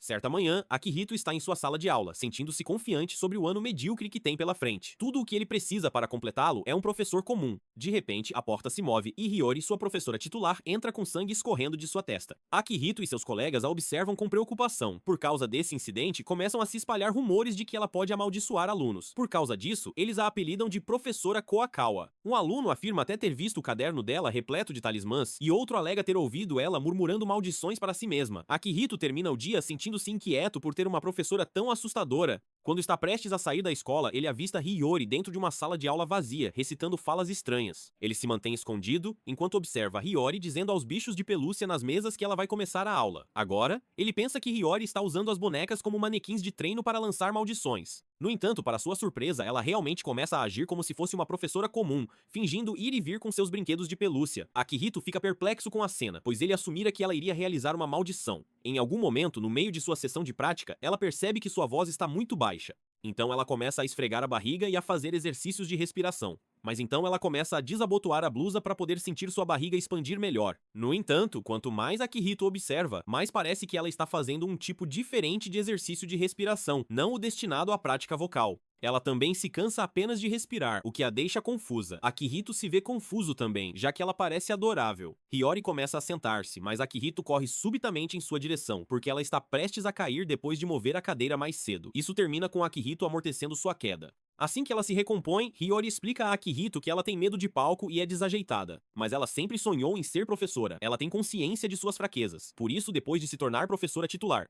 Certa manhã, Akihito está em sua sala de aula, sentindo-se confiante sobre o ano medíocre que tem pela frente. Tudo o que ele precisa para completá-lo é um professor comum. De repente, a porta se move e Hiyori, sua professora titular, entra com sangue escorrendo de sua testa. Akihito e seus colegas a observam com preocupação. Por causa desse incidente, começam a se espalhar rumores de que ela pode amaldiçoar alunos. Por causa disso, eles a apelidam de Professora Koakawa. Um aluno afirma até ter visto o caderno dela repleto de talismãs, e outro alega ter ouvido ela murmurando maldições para si mesma. Akihito termina o dia sentindo-se inquieto por ter uma professora tão assustadora. Quando está prestes a sair da escola, ele avista Hiyori dentro de uma sala de aula vazia, recitando falas estranhas. Ele se mantém escondido, enquanto observa Hiyori dizendo aos bichos de pelúcia nas mesas que ela vai começar a aula. Agora, ele pensa que Hiyori está usando as bonecas como manequins de treino para lançar maldições. No entanto, para sua surpresa, ela realmente começa a agir como se fosse uma professora comum, fingindo ir e vir com seus brinquedos de pelúcia. Akihito fica perplexo com a cena, pois ele assumira que ela iria realizar uma maldição. Em algum momento, no meio de sua sessão de prática, ela percebe que sua voz está muito baixa. Então ela começa a esfregar a barriga e a fazer exercícios de respiração. Mas então ela começa a desabotoar a blusa para poder sentir sua barriga expandir melhor. No entanto, quanto mais Akihito observa, mais parece que ela está fazendo um tipo diferente de exercício de respiração, não o destinado à prática vocal. Ela também se cansa apenas de respirar, o que a deixa confusa. Akihito se vê confuso também, já que ela parece adorável. Hiyori começa a sentar-se, mas Akihito corre subitamente em sua direção, porque ela está prestes a cair depois de mover a cadeira mais cedo. Isso termina com Akihito amortecendo sua queda. Assim que ela se recompõe, Hiyori explica a Akihito que ela tem medo de palco e é desajeitada. Mas ela sempre sonhou em ser professora. Ela tem consciência de suas fraquezas. Por isso, depois de se tornar professora titular,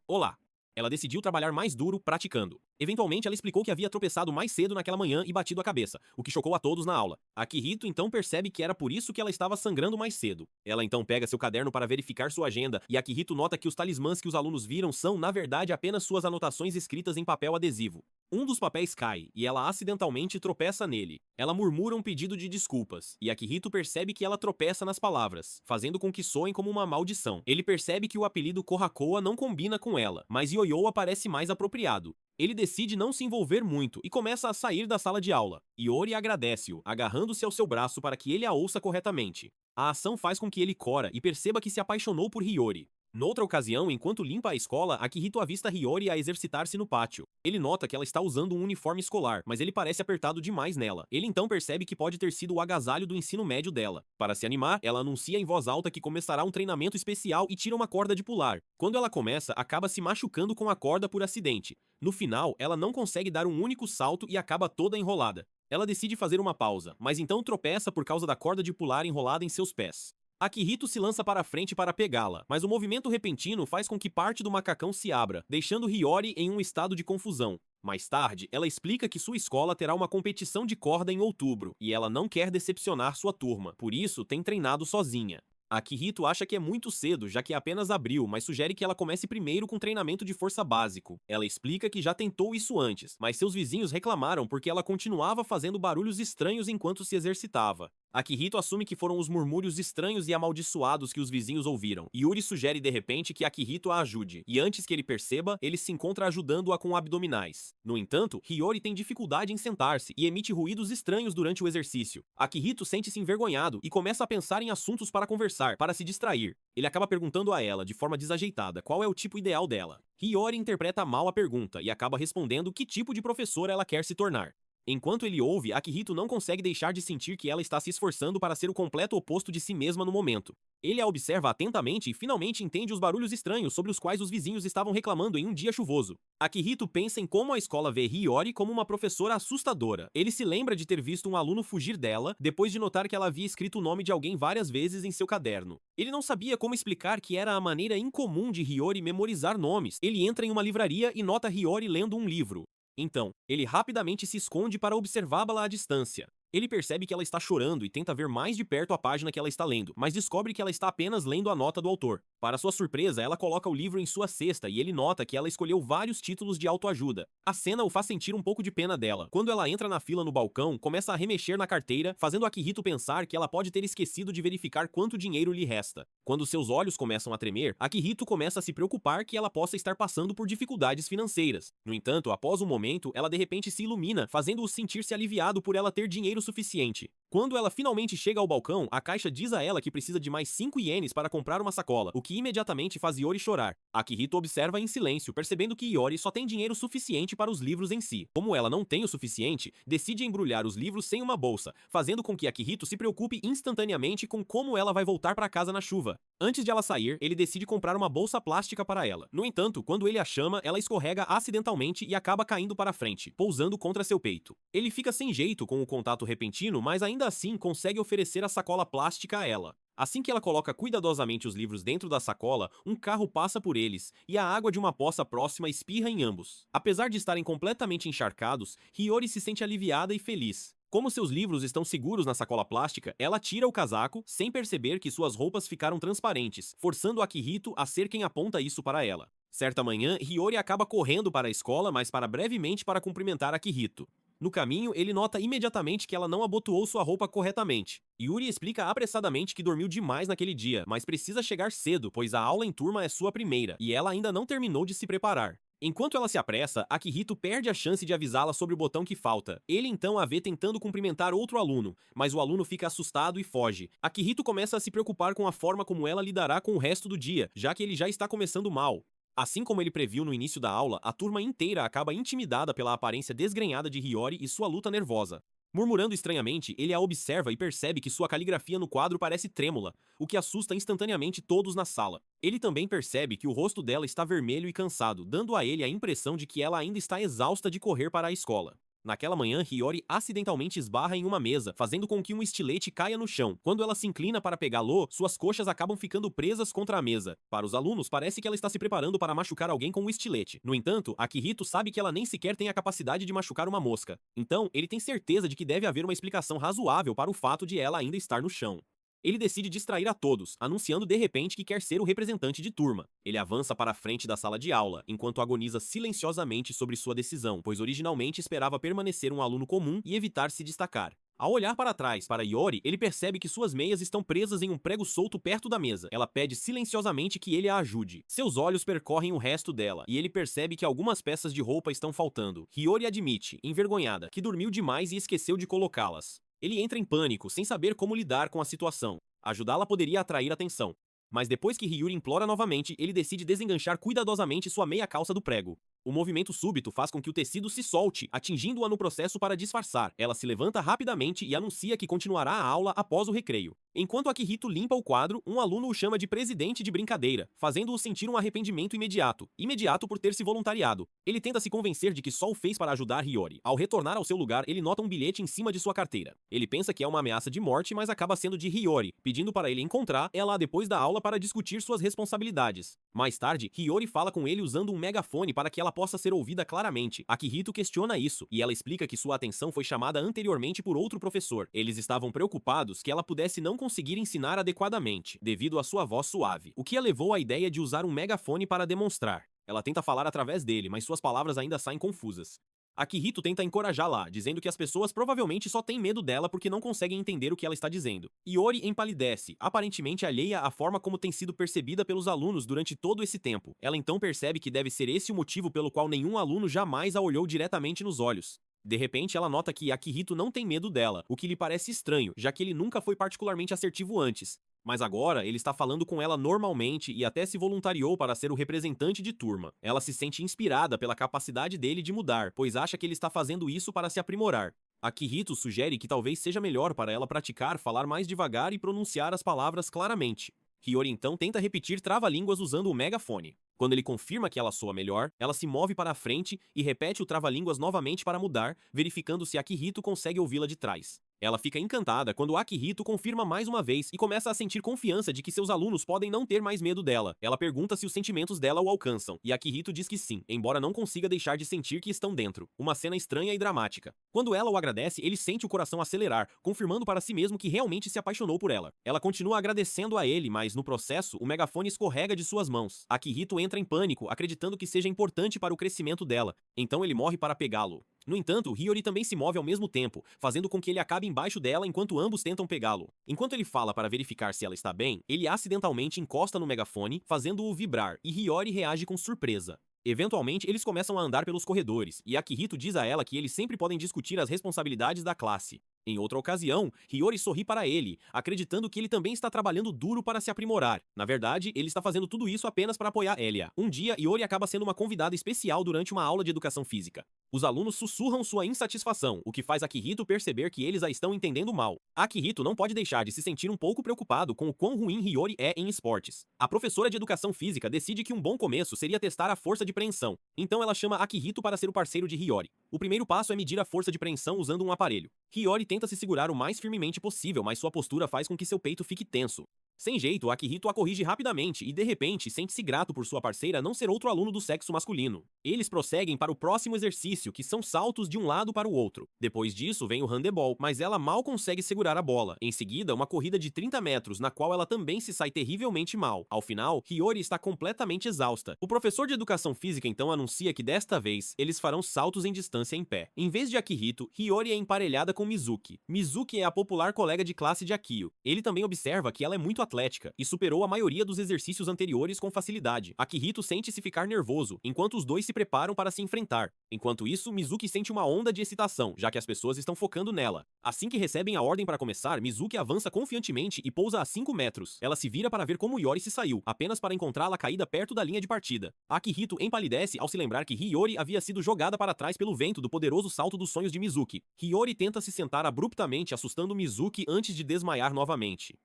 ela decidiu trabalhar mais duro praticando. Eventualmente, ela explicou que havia tropeçado mais cedo naquela manhã e batido a cabeça, o que chocou a todos na aula. Akihito então percebe que era por isso que ela estava sangrando mais cedo. Ela então pega seu caderno para verificar sua agenda e Akihito nota que os talismãs que os alunos viram são, na verdade, apenas suas anotações escritas em papel adesivo. Um dos papéis cai e ela acidentalmente tropeça nele. Ela murmura um pedido de desculpas e Akihito percebe que ela tropeça nas palavras, fazendo com que soem como uma maldição. Ele percebe que o apelido Kohakoa não combina com ela, mas Ioyou parece mais apropriado. Ele decide não se envolver muito e começa a sair da sala de aula. Hiyori agradece-o, agarrando-se ao seu braço para que ele a ouça corretamente. A ação faz com que ele cora e perceba que se apaixonou por Hiyori. Noutra ocasião, enquanto limpa a escola, Akihito avista Hiyori a exercitar-se no pátio. Ele nota que ela está usando um uniforme escolar, mas ele parece apertado demais nela. Ele então percebe que pode ter sido o agasalho do ensino médio dela. Para se animar, ela anuncia em voz alta que começará um treinamento especial e tira uma corda de pular. Quando ela começa, acaba se machucando com a corda por acidente. No final, ela não consegue dar um único salto e acaba toda enrolada. Ela decide fazer uma pausa, mas então tropeça por causa da corda de pular enrolada em seus pés. Akihito se lança para frente para pegá-la, mas o movimento repentino faz com que parte do macacão se abra, deixando Hiyori em um estado de confusão. Mais tarde, ela explica que sua escola terá uma competição de corda em outubro, e ela não quer decepcionar sua turma, por isso tem treinado sozinha. Akihito acha que é muito cedo, já que é apenas abril, mas sugere que ela comece primeiro com treinamento de força básico. Ela explica que já tentou isso antes, mas seus vizinhos reclamaram porque ela continuava fazendo barulhos estranhos enquanto se exercitava. Akihito assume que foram os murmúrios estranhos e amaldiçoados que os vizinhos ouviram. Yuri sugere de repente que Akihito a ajude, e antes que ele perceba, ele se encontra ajudando-a com abdominais. No entanto, Hiyori tem dificuldade em sentar-se e emite ruídos estranhos durante o exercício. Akihito sente-se envergonhado e começa a pensar em assuntos para conversar, para se distrair. Ele acaba perguntando a ela, de forma desajeitada, qual é o tipo ideal dela. Hiyori interpreta mal a pergunta e acaba respondendo que tipo de professora ela quer se tornar. Enquanto ele ouve, Akihito não consegue deixar de sentir que ela está se esforçando para ser o completo oposto de si mesma no momento. Ele a observa atentamente e finalmente entende os barulhos estranhos sobre os quais os vizinhos estavam reclamando em um dia chuvoso. Akihito pensa em como a escola vê Hiyori como uma professora assustadora. Ele se lembra de ter visto um aluno fugir dela, depois de notar que ela havia escrito o nome de alguém várias vezes em seu caderno. Ele não sabia como explicar que era a maneira incomum de Hiyori memorizar nomes. Ele entra em uma livraria e nota Hiyori lendo um livro. Então, ele rapidamente se esconde para observá-la à distância. Ele percebe que ela está chorando e tenta ver mais de perto a página que ela está lendo, mas descobre que ela está apenas lendo a nota do autor. Para sua surpresa, ela coloca o livro em sua cesta e ele nota que ela escolheu vários títulos de autoajuda. A cena o faz sentir um pouco de pena dela. Quando ela entra na fila no balcão, começa a remexer na carteira, fazendo Akihito pensar que ela pode ter esquecido de verificar quanto dinheiro lhe resta. Quando seus olhos começam a tremer, Akihito começa a se preocupar que ela possa estar passando por dificuldades financeiras. No entanto, após um momento, ela de repente se ilumina, fazendo-o sentir-se aliviado por ela ter dinheiro suficiente. Quando ela finalmente chega ao balcão, a caixa diz a ela que precisa de mais 5 ienes para comprar uma sacola, o que imediatamente faz Iori chorar. Akihito observa em silêncio, percebendo que Iori só tem dinheiro suficiente para os livros em si. Como ela não tem o suficiente, decide embrulhar os livros sem uma bolsa, fazendo com que Akihito se preocupe instantaneamente com como ela vai voltar para casa na chuva. Antes de ela sair, ele decide comprar uma bolsa plástica para ela. No entanto, quando ele a chama, ela escorrega acidentalmente e acaba caindo para frente, pousando contra seu peito. Ele fica sem jeito com o contato repentino, mas ainda assim consegue oferecer a sacola plástica a ela. Assim que ela coloca cuidadosamente os livros dentro da sacola, um carro passa por eles, e a água de uma poça próxima espirra em ambos. Apesar de estarem completamente encharcados, Hiyori se sente aliviada e feliz. Como seus livros estão seguros na sacola plástica, ela tira o casaco, sem perceber que suas roupas ficaram transparentes, forçando Akihito a ser quem aponta isso para ela. Certa manhã, Hiyori acaba correndo para a escola, mas para brevemente para cumprimentar Akihito. No caminho, ele nota imediatamente que ela não abotoou sua roupa corretamente. Yuri explica apressadamente que dormiu demais naquele dia, mas precisa chegar cedo, pois a aula em turma é sua primeira, e ela ainda não terminou de se preparar. Enquanto ela se apressa, Akihito perde a chance de avisá-la sobre o botão que falta. Ele então a vê tentando cumprimentar outro aluno, mas o aluno fica assustado e foge. Akihito começa a se preocupar com a forma como ela lidará com o resto do dia, já que ele já está começando mal. Assim como ele previu no início da aula, a turma inteira acaba intimidada pela aparência desgrenhada de Hiyori e sua luta nervosa. Murmurando estranhamente, ele a observa e percebe que sua caligrafia no quadro parece trêmula, o que assusta instantaneamente todos na sala. Ele também percebe que o rosto dela está vermelho e cansado, dando a ele a impressão de que ela ainda está exausta de correr para a escola. Naquela manhã, Hiyori acidentalmente esbarra em uma mesa, fazendo com que um estilete caia no chão. Quando ela se inclina para pegá-lo, suas coxas acabam ficando presas contra a mesa. Para os alunos, parece que ela está se preparando para machucar alguém com o estilete. No entanto, Akihito sabe que ela nem sequer tem a capacidade de machucar uma mosca. Então, ele tem certeza de que deve haver uma explicação razoável para o fato de ela ainda estar no chão. Ele decide distrair a todos, anunciando de repente que quer ser o representante de turma. Ele avança para a frente da sala de aula, enquanto agoniza silenciosamente sobre sua decisão, pois originalmente esperava permanecer um aluno comum e evitar se destacar. Ao olhar para trás, para Iori, ele percebe que suas meias estão presas em um prego solto perto da mesa. Ela pede silenciosamente que ele a ajude. Seus olhos percorrem o resto dela, e ele percebe que algumas peças de roupa estão faltando. Hiyori admite, envergonhada, que dormiu demais e esqueceu de colocá-las. Ele entra em pânico, sem saber como lidar com a situação. Ajudá-la poderia atrair atenção. Mas depois que Hiyori implora novamente, ele decide desenganchar cuidadosamente sua meia calça do prego. O movimento súbito faz com que o tecido se solte, atingindo-a no processo para disfarçar. Ela se levanta rapidamente e anuncia que continuará a aula após o recreio. Enquanto Akihito limpa o quadro, um aluno o chama de presidente de brincadeira, fazendo-o sentir um arrependimento imediato. Imediato por ter se voluntariado. Ele tenta se convencer de que só o fez para ajudar Hiyori. Ao retornar ao seu lugar, ele nota um bilhete em cima de sua carteira. Ele pensa que é uma ameaça de morte, mas acaba sendo de Hiyori, pedindo para ele encontrar ela depois da aula para discutir suas responsabilidades. Mais tarde, Hiyori fala com ele usando um megafone para que ela possa ser ouvida claramente. Akihito questiona isso, e ela explica que sua atenção foi chamada anteriormente por outro professor. Eles estavam preocupados que ela pudesse não conseguir ensinar adequadamente, devido à sua voz suave, o que a levou à ideia de usar um megafone para demonstrar. Ela tenta falar através dele, mas suas palavras ainda saem confusas. Akihito tenta encorajá-la, dizendo que as pessoas provavelmente só têm medo dela porque não conseguem entender o que ela está dizendo. Iori empalidece, aparentemente alheia à forma como tem sido percebida pelos alunos durante todo esse tempo. Ela então percebe que deve ser esse o motivo pelo qual nenhum aluno jamais a olhou diretamente nos olhos. De repente, ela nota que Akihito não tem medo dela, o que lhe parece estranho, já que ele nunca foi particularmente assertivo antes. Mas agora, ele está falando com ela normalmente e até se voluntariou para ser o representante de turma. Ela se sente inspirada pela capacidade dele de mudar, pois acha que ele está fazendo isso para se aprimorar. Akihito sugere que talvez seja melhor para ela praticar falar mais devagar e pronunciar as palavras claramente. Hiyori então tenta repetir trava-línguas usando o megafone. Quando ele confirma que ela soa melhor, ela se move para a frente e repete o trava-línguas novamente para mudar, verificando se Akihito consegue ouvi-la de trás. Ela fica encantada quando Akihito confirma mais uma vez e começa a sentir confiança de que seus alunos podem não ter mais medo dela. Ela pergunta se os sentimentos dela o alcançam, e Akihito diz que sim, embora não consiga deixar de sentir que estão dentro. Uma cena estranha e dramática. Quando ela o agradece, ele sente o coração acelerar, confirmando para si mesmo que realmente se apaixonou por ela. Ela continua agradecendo a ele, mas no processo, o megafone escorrega de suas mãos. Akihito entra em pânico, acreditando que seja importante para o crescimento dela. Então ele morre para pegá-lo. No entanto, Hiyori também se move ao mesmo tempo, fazendo com que ele acabe embaixo dela enquanto ambos tentam pegá-lo. Enquanto ele fala para verificar se ela está bem, ele acidentalmente encosta no megafone, fazendo-o vibrar, e Hiyori reage com surpresa. Eventualmente, eles começam a andar pelos corredores, e Akihito diz a ela que eles sempre podem discutir as responsabilidades da classe. Em outra ocasião, Hiyori sorri para ele, acreditando que ele também está trabalhando duro para se aprimorar. Na verdade, ele está fazendo tudo isso apenas para apoiar Elia. Um dia, Hiyori acaba sendo uma convidada especial durante uma aula de educação física. Os alunos sussurram sua insatisfação, o que faz Akihito perceber que eles a estão entendendo mal. Akihito não pode deixar de se sentir um pouco preocupado com o quão ruim Hiyori é em esportes. A professora de educação física decide que um bom começo seria testar a força de preensão. Então ela chama Akihito para ser o parceiro de Hiyori. O primeiro passo é medir a força de preensão usando um aparelho. Hiyori tenta se segurar o mais firmemente possível, mas sua postura faz com que seu peito fique tenso. Sem jeito, Akihito a corrige rapidamente e, de repente, sente-se grato por sua parceira não ser outro aluno do sexo masculino. Eles prosseguem para o próximo exercício, que são saltos de um lado para o outro. Depois disso, vem o handebol, mas ela mal consegue segurar a bola. Em seguida, uma corrida de 30 metros, na qual ela também se sai terrivelmente mal. Ao final, Hiyori está completamente exausta. O professor de educação física então anuncia que desta vez, eles farão saltos em distância em pé. Em vez de Akihito, Hiyori é emparelhada com Mizuki. Mizuki é a popular colega de classe de Akio. Ele também observa que ela é muito atlética e superou a maioria dos exercícios anteriores com facilidade. Akihito sente-se ficar nervoso, enquanto os dois se preparam para se enfrentar. Enquanto isso, Mizuki sente uma onda de excitação, já que as pessoas estão focando nela. Assim que recebem a ordem para começar, Mizuki avança confiantemente e pousa a 5 metros. Ela se vira para ver como Hiyori se saiu, apenas para encontrá-la caída perto da linha de partida. Akihito empalidece ao se lembrar que Hiyori havia sido jogada para trás pelo vento do poderoso salto dos sonhos de Mizuki. Hiyori tenta se sentar abruptamente, assustando Mizuki antes de desmaiar novamente.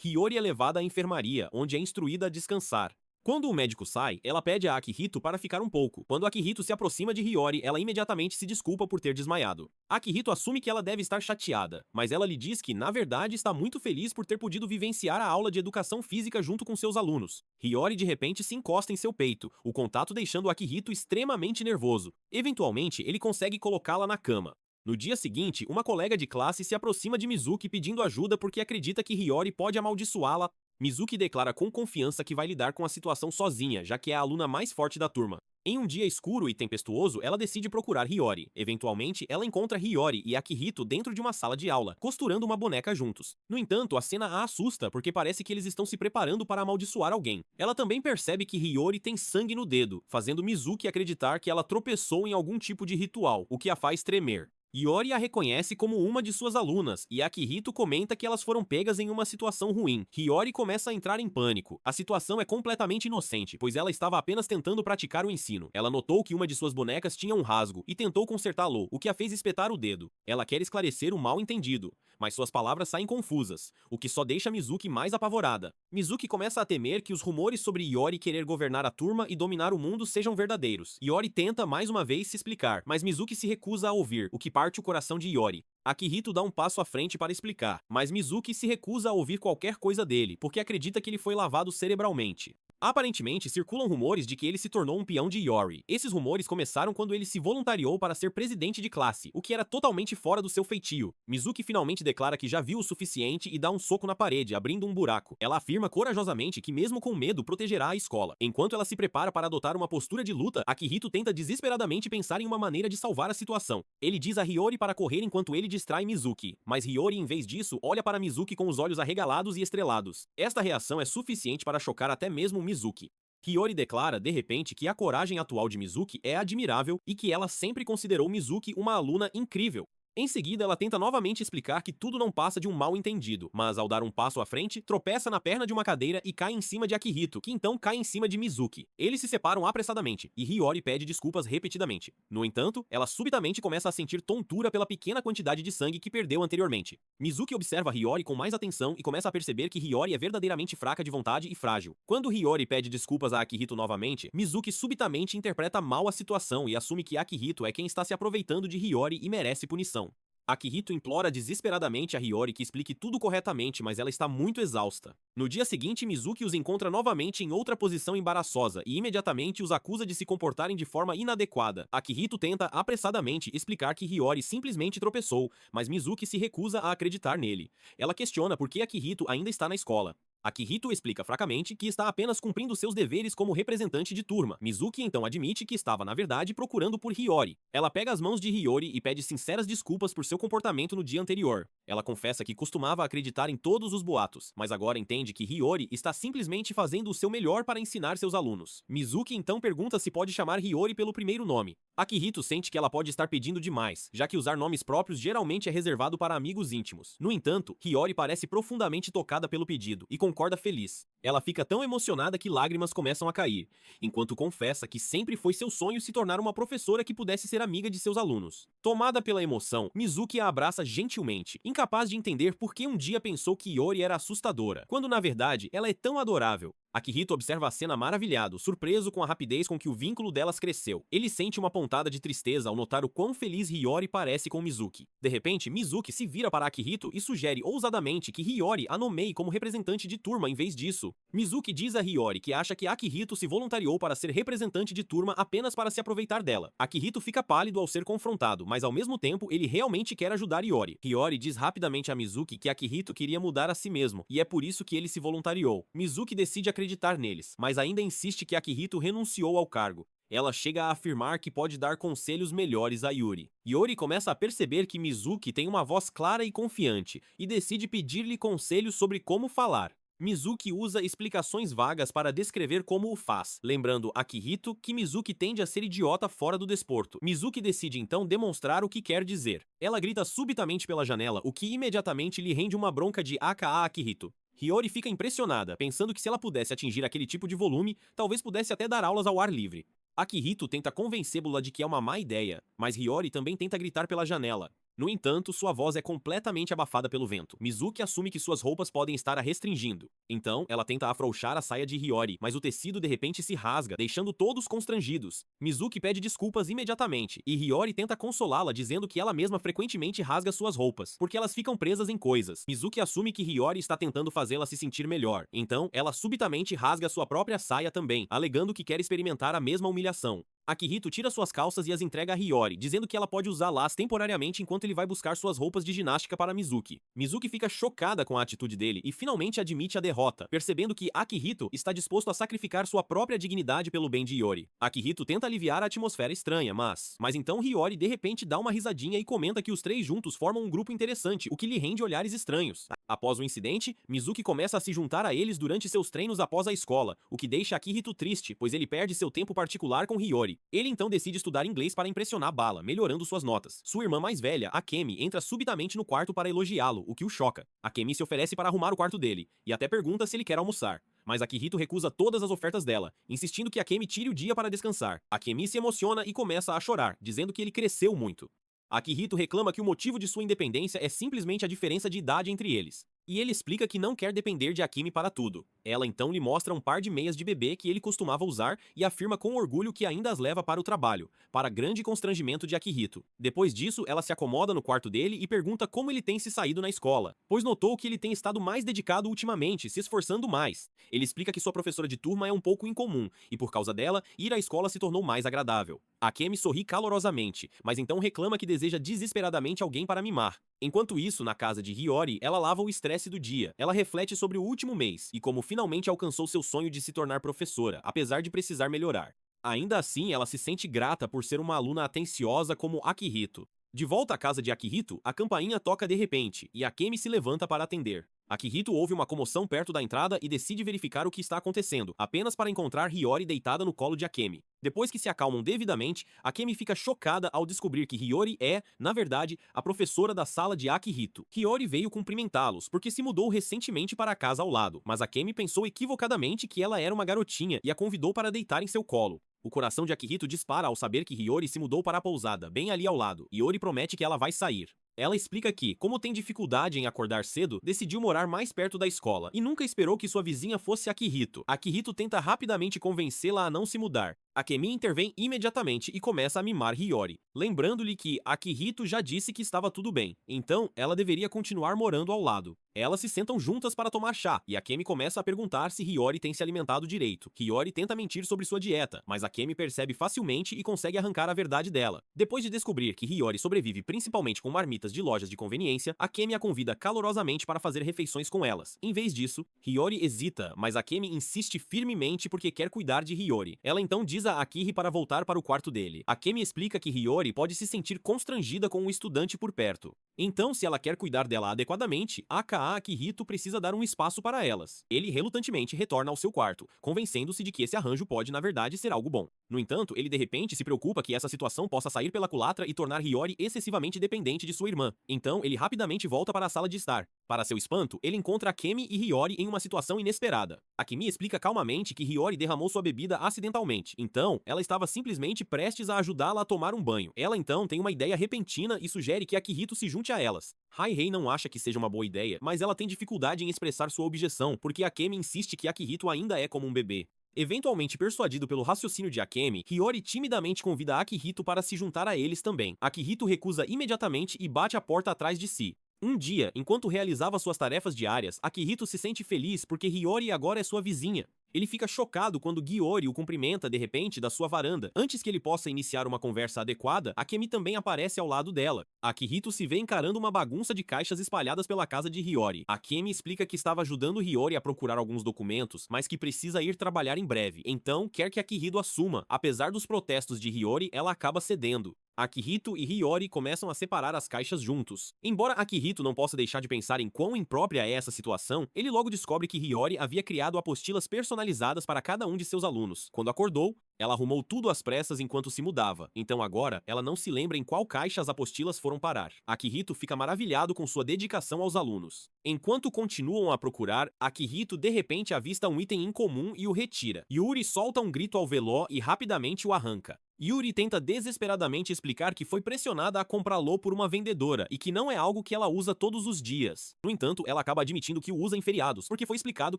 Hiyori é levada à enfermaria, onde é instruída a descansar. Quando o médico sai, ela pede a Akihito para ficar um pouco. Quando Akihito se aproxima de Hiyori, ela imediatamente se desculpa por ter desmaiado. Akihito assume que ela deve estar chateada, mas ela lhe diz que, na verdade, está muito feliz por ter podido vivenciar a aula de educação física junto com seus alunos. Hiyori de repente se encosta em seu peito, o contato deixando Akihito extremamente nervoso. Eventualmente, ele consegue colocá-la na cama. No dia seguinte, uma colega de classe se aproxima de Mizuki pedindo ajuda porque acredita que Hiyori pode amaldiçoá-la. Mizuki declara com confiança que vai lidar com a situação sozinha, já que é a aluna mais forte da turma. Em um dia escuro e tempestuoso, ela decide procurar Hiyori. Eventualmente, ela encontra Hiyori e Akihito dentro de uma sala de aula, costurando uma boneca juntos. No entanto, a cena a assusta porque parece que eles estão se preparando para amaldiçoar alguém. Ela também percebe que Hiyori tem sangue no dedo, fazendo Mizuki acreditar que ela tropeçou em algum tipo de ritual, o que a faz tremer. Hiyori a reconhece como uma de suas alunas, e Akihito comenta que elas foram pegas em uma situação ruim. Hiyori começa a entrar em pânico. A situação é completamente inocente, pois ela estava apenas tentando praticar o ensino. Ela notou que uma de suas bonecas tinha um rasgo, e tentou consertá-lo, o que a fez espetar o dedo. Ela quer esclarecer o mal-entendido, mas suas palavras saem confusas, o que só deixa Mizuki mais apavorada. Mizuki começa a temer que os rumores sobre Hiyori querer governar a turma e dominar o mundo sejam verdadeiros. Hiyori tenta mais uma vez se explicar, mas Mizuki se recusa a ouvir, o que parte o coração de Hiyori. Akihito dá um passo à frente para explicar, mas Mizuki se recusa a ouvir qualquer coisa dele, porque acredita que ele foi lavado cerebralmente. Aparentemente, circulam rumores de que ele se tornou um peão de Hiyori. Esses rumores começaram quando ele se voluntariou para ser presidente de classe, o que era totalmente fora do seu feitio. Mizuki finalmente declara que já viu o suficiente e dá um soco na parede, abrindo um buraco. Ela afirma corajosamente que mesmo com medo protegerá a escola. Enquanto ela se prepara para adotar uma postura de luta, Akihito tenta desesperadamente pensar em uma maneira de salvar a situação. Ele diz a Hiyori para correr enquanto ele distrai Mizuki, mas Hiyori, em vez disso, olha para Mizuki com os olhos arregalados e estrelados. Esta reação é suficiente para chocar até mesmo Mizuki. Hiyori declara, de repente, que a coragem atual de Mizuki é admirável e que ela sempre considerou Mizuki uma aluna incrível. Em seguida, ela tenta novamente explicar que tudo não passa de um mal-entendido, mas ao dar um passo à frente, tropeça na perna de uma cadeira e cai em cima de Akihito, que então cai em cima de Mizuki. Eles se separam apressadamente, e Hiyori pede desculpas repetidamente. No entanto, ela subitamente começa a sentir tontura pela pequena quantidade de sangue que perdeu anteriormente. Mizuki observa Hiyori com mais atenção e começa a perceber que Hiyori é verdadeiramente fraca de vontade e frágil. Quando Hiyori pede desculpas a Akihito novamente, Mizuki subitamente interpreta mal a situação e assume que Akihito é quem está se aproveitando de Hiyori e merece punição. Akihito implora desesperadamente a Hiyori que explique tudo corretamente, mas ela está muito exausta. No dia seguinte, Mizuki os encontra novamente em outra posição embaraçosa e imediatamente os acusa de se comportarem de forma inadequada. Akihito tenta apressadamente explicar que Hiyori simplesmente tropeçou, mas Mizuki se recusa a acreditar nele. Ela questiona por que Akihito ainda está na escola. Akihito explica fracamente que está apenas cumprindo seus deveres como representante de turma. Mizuki então admite que estava, na verdade, procurando por Hiyori. Ela pega as mãos de Hiyori e pede sinceras desculpas por seu comportamento no dia anterior. Ela confessa que costumava acreditar em todos os boatos, mas agora entende que Hiyori está simplesmente fazendo o seu melhor para ensinar seus alunos. Mizuki então pergunta se pode chamar Hiyori pelo primeiro nome. Akihito sente que ela pode estar pedindo demais, já que usar nomes próprios geralmente é reservado para amigos íntimos. No entanto, Hiyori parece profundamente tocada pelo pedido e concorda feliz. Ela fica tão emocionada que lágrimas começam a cair, enquanto confessa que sempre foi seu sonho se tornar uma professora que pudesse ser amiga de seus alunos. Tomada pela emoção, Mizuki a abraça gentilmente, incapaz de entender por que um dia pensou que Hiyori era assustadora, quando na verdade ela é tão adorável. Akihito observa a cena maravilhado, surpreso com a rapidez com que o vínculo delas cresceu. Ele sente uma pontada de tristeza ao notar o quão feliz Hiyori parece com Mizuki. De repente, Mizuki se vira para Akihito e sugere ousadamente que Hiyori a nomeie como representante de turma em vez disso. Mizuki diz a Hiyori que acha que Akihito se voluntariou para ser representante de turma apenas para se aproveitar dela. Akihito fica pálido ao ser confrontado, mas ao mesmo tempo ele realmente quer ajudar Hiyori. Hiyori diz rapidamente a Mizuki que Akihito queria mudar a si mesmo, e é por isso que ele se voluntariou. Mizuki decide acreditar neles, mas ainda insiste que Akihito renunciou ao cargo. Ela chega a afirmar que pode dar conselhos melhores a Yuri. Yuri começa a perceber que Mizuki tem uma voz clara e confiante, e decide pedir-lhe conselhos sobre como falar. Mizuki usa explicações vagas para descrever como o faz, lembrando Akihito que Mizuki tende a ser idiota fora do desporto. Mizuki decide então demonstrar o que quer dizer. Ela grita subitamente pela janela, o que imediatamente lhe rende uma bronca de aka Akihito. Hiyori fica impressionada, pensando que se ela pudesse atingir aquele tipo de volume, talvez pudesse até dar aulas ao ar livre. Akihito tenta convencê-la de que é uma má ideia, mas Hiyori também tenta gritar pela janela. No entanto, sua voz é completamente abafada pelo vento. Mizuki assume que suas roupas podem estar a restringindo. Então, ela tenta afrouxar a saia de Hiyori, mas o tecido de repente se rasga, deixando todos constrangidos. Mizuki pede desculpas imediatamente, e Hiyori tenta consolá-la dizendo que ela mesma frequentemente rasga suas roupas, porque elas ficam presas em coisas. Mizuki assume que Hiyori está tentando fazê-la se sentir melhor. Então, ela subitamente rasga sua própria saia também, alegando que quer experimentar a mesma humilhação. Akihito tira suas calças e as entrega a Hiyori, dizendo que ela pode usá-las temporariamente enquanto ele vai buscar suas roupas de ginástica para Mizuki. Mizuki fica chocada com a atitude dele e finalmente admite a derrota, percebendo que Akihito está disposto a sacrificar sua própria dignidade pelo bem de Hiyori. Akihito tenta aliviar a atmosfera estranha, mas então Hiyori de repente dá uma risadinha e comenta que os três juntos formam um grupo interessante, o que lhe rende olhares estranhos. Após o incidente, Mizuki começa a se juntar a eles durante seus treinos após a escola, o que deixa Akihito triste, pois ele perde seu tempo particular com Hiyori. Ele então decide estudar inglês para impressionar Bala, melhorando suas notas. Sua irmã mais velha, Akemi, entra subitamente no quarto para elogiá-lo, o que o choca. Akemi se oferece para arrumar o quarto dele, e até pergunta se ele quer almoçar. Mas Akihito recusa todas as ofertas dela, insistindo que Akemi tire o dia para descansar. Akemi se emociona e começa a chorar, dizendo que ele cresceu muito. Akihito reclama que o motivo de sua independência é simplesmente a diferença de idade entre eles. E ele explica que não quer depender de Akemi para tudo. Ela então lhe mostra um par de meias de bebê que ele costumava usar e afirma com orgulho que ainda as leva para o trabalho, para grande constrangimento de Akihito. Depois disso, ela se acomoda no quarto dele e pergunta como ele tem se saído na escola, pois notou que ele tem estado mais dedicado ultimamente, se esforçando mais. Ele explica que sua professora de turma é um pouco incomum, e por causa dela, ir à escola se tornou mais agradável. Akemi sorri calorosamente, mas então reclama que deseja desesperadamente alguém para mimar. Enquanto isso, na casa de Hiyori, ela lava o estresse do dia. Ela reflete sobre o último mês e como finalmente alcançou seu sonho de se tornar professora, apesar de precisar melhorar. Ainda assim, ela se sente grata por ser uma aluna atenciosa como Akihito. De volta à casa de Akihito, a campainha toca de repente e Akemi se levanta para atender. Akihito ouve uma comoção perto da entrada e decide verificar o que está acontecendo, apenas para encontrar Hiyori deitada no colo de Akemi. Depois que se acalmam devidamente, Akemi fica chocada ao descobrir que Hiyori é, na verdade, a professora da sala de Akihito. Hiyori veio cumprimentá-los, porque se mudou recentemente para a casa ao lado, mas Akemi pensou equivocadamente que ela era uma garotinha e a convidou para deitar em seu colo. O coração de Akihito dispara ao saber que Hiyori se mudou para a pousada, bem ali ao lado. Hiyori promete que ela vai sair. Ela explica que, como tem dificuldade em acordar cedo, decidiu morar mais perto da escola e nunca esperou que sua vizinha fosse Akihito. Akihito tenta rapidamente convencê-la a não se mudar. Akemi intervém imediatamente e começa a mimar Hiyori, lembrando-lhe que Akihito já disse que estava tudo bem, então ela deveria continuar morando ao lado. Elas se sentam juntas para tomar chá, e Akemi começa a perguntar se Hiyori tem se alimentado direito. Hiyori tenta mentir sobre sua dieta, mas Akemi percebe facilmente e consegue arrancar a verdade dela. Depois de descobrir que Hiyori sobrevive principalmente com marmitas de lojas de conveniência, Akemi a convida calorosamente para fazer refeições com elas. Em vez disso, Hiyori hesita, mas Akemi insiste firmemente porque quer cuidar de Hiyori. Ela então diz a Akiri para voltar para o quarto dele. Akemi explica que Hiyori pode se sentir constrangida com um estudante por perto. Então, se ela quer cuidar dela adequadamente, Aka Akihito precisa dar um espaço para elas. Ele relutantemente retorna ao seu quarto, convencendo-se de que esse arranjo pode na verdade ser algo bom. No entanto, ele de repente se preocupa que essa situação possa sair pela culatra e tornar Hiyori excessivamente dependente de sua irmã. Então, ele rapidamente volta para a sala de estar. Para seu espanto, ele encontra Akemi e Hiyori em uma situação inesperada. Akemi explica calmamente que Hiyori derramou sua bebida acidentalmente, então ela estava simplesmente prestes a ajudá-la a tomar um banho. Ela então tem uma ideia repentina e sugere que Akihito se junte a elas. Hai-Rei não acha que seja uma boa ideia, mas ela tem dificuldade em expressar sua objeção, porque Akemi insiste que Akihito ainda é como um bebê. Eventualmente persuadido pelo raciocínio de Akemi, Hiyori timidamente convida Akihito para se juntar a eles também. Akihito recusa imediatamente e bate a porta atrás de si. Um dia, enquanto realizava suas tarefas diárias, Akihito se sente feliz porque Hiyori agora é sua vizinha. Ele fica chocado quando Giyori o cumprimenta de repente da sua varanda. Antes que ele possa iniciar uma conversa adequada, Akemi também aparece ao lado dela. Akihito se vê encarando uma bagunça de caixas espalhadas pela casa de Hiyori. Akemi explica que estava ajudando Hiyori a procurar alguns documentos, mas que precisa ir trabalhar em breve. Então, quer que Akihito assuma. Apesar dos protestos de Hiyori, ela acaba cedendo. Akihito e Hiyori começam a separar as caixas juntos. Embora Akihito não possa deixar de pensar em quão imprópria é essa situação, ele logo descobre que Hiyori havia criado apostilas personalizadas para cada um de seus alunos. Quando acordou, ela arrumou tudo às pressas enquanto se mudava, então agora ela não se lembra em qual caixa as apostilas foram parar. Akihito fica maravilhado com sua dedicação aos alunos. Enquanto continuam a procurar, Akihito de repente avista um item incomum e o retira. Yuri solta um grito ao veló e rapidamente o arranca. Yuri tenta desesperadamente explicar que foi pressionada a comprá-lo por uma vendedora e que não é algo que ela usa todos os dias. No entanto, ela acaba admitindo que o usa em feriados, porque foi explicado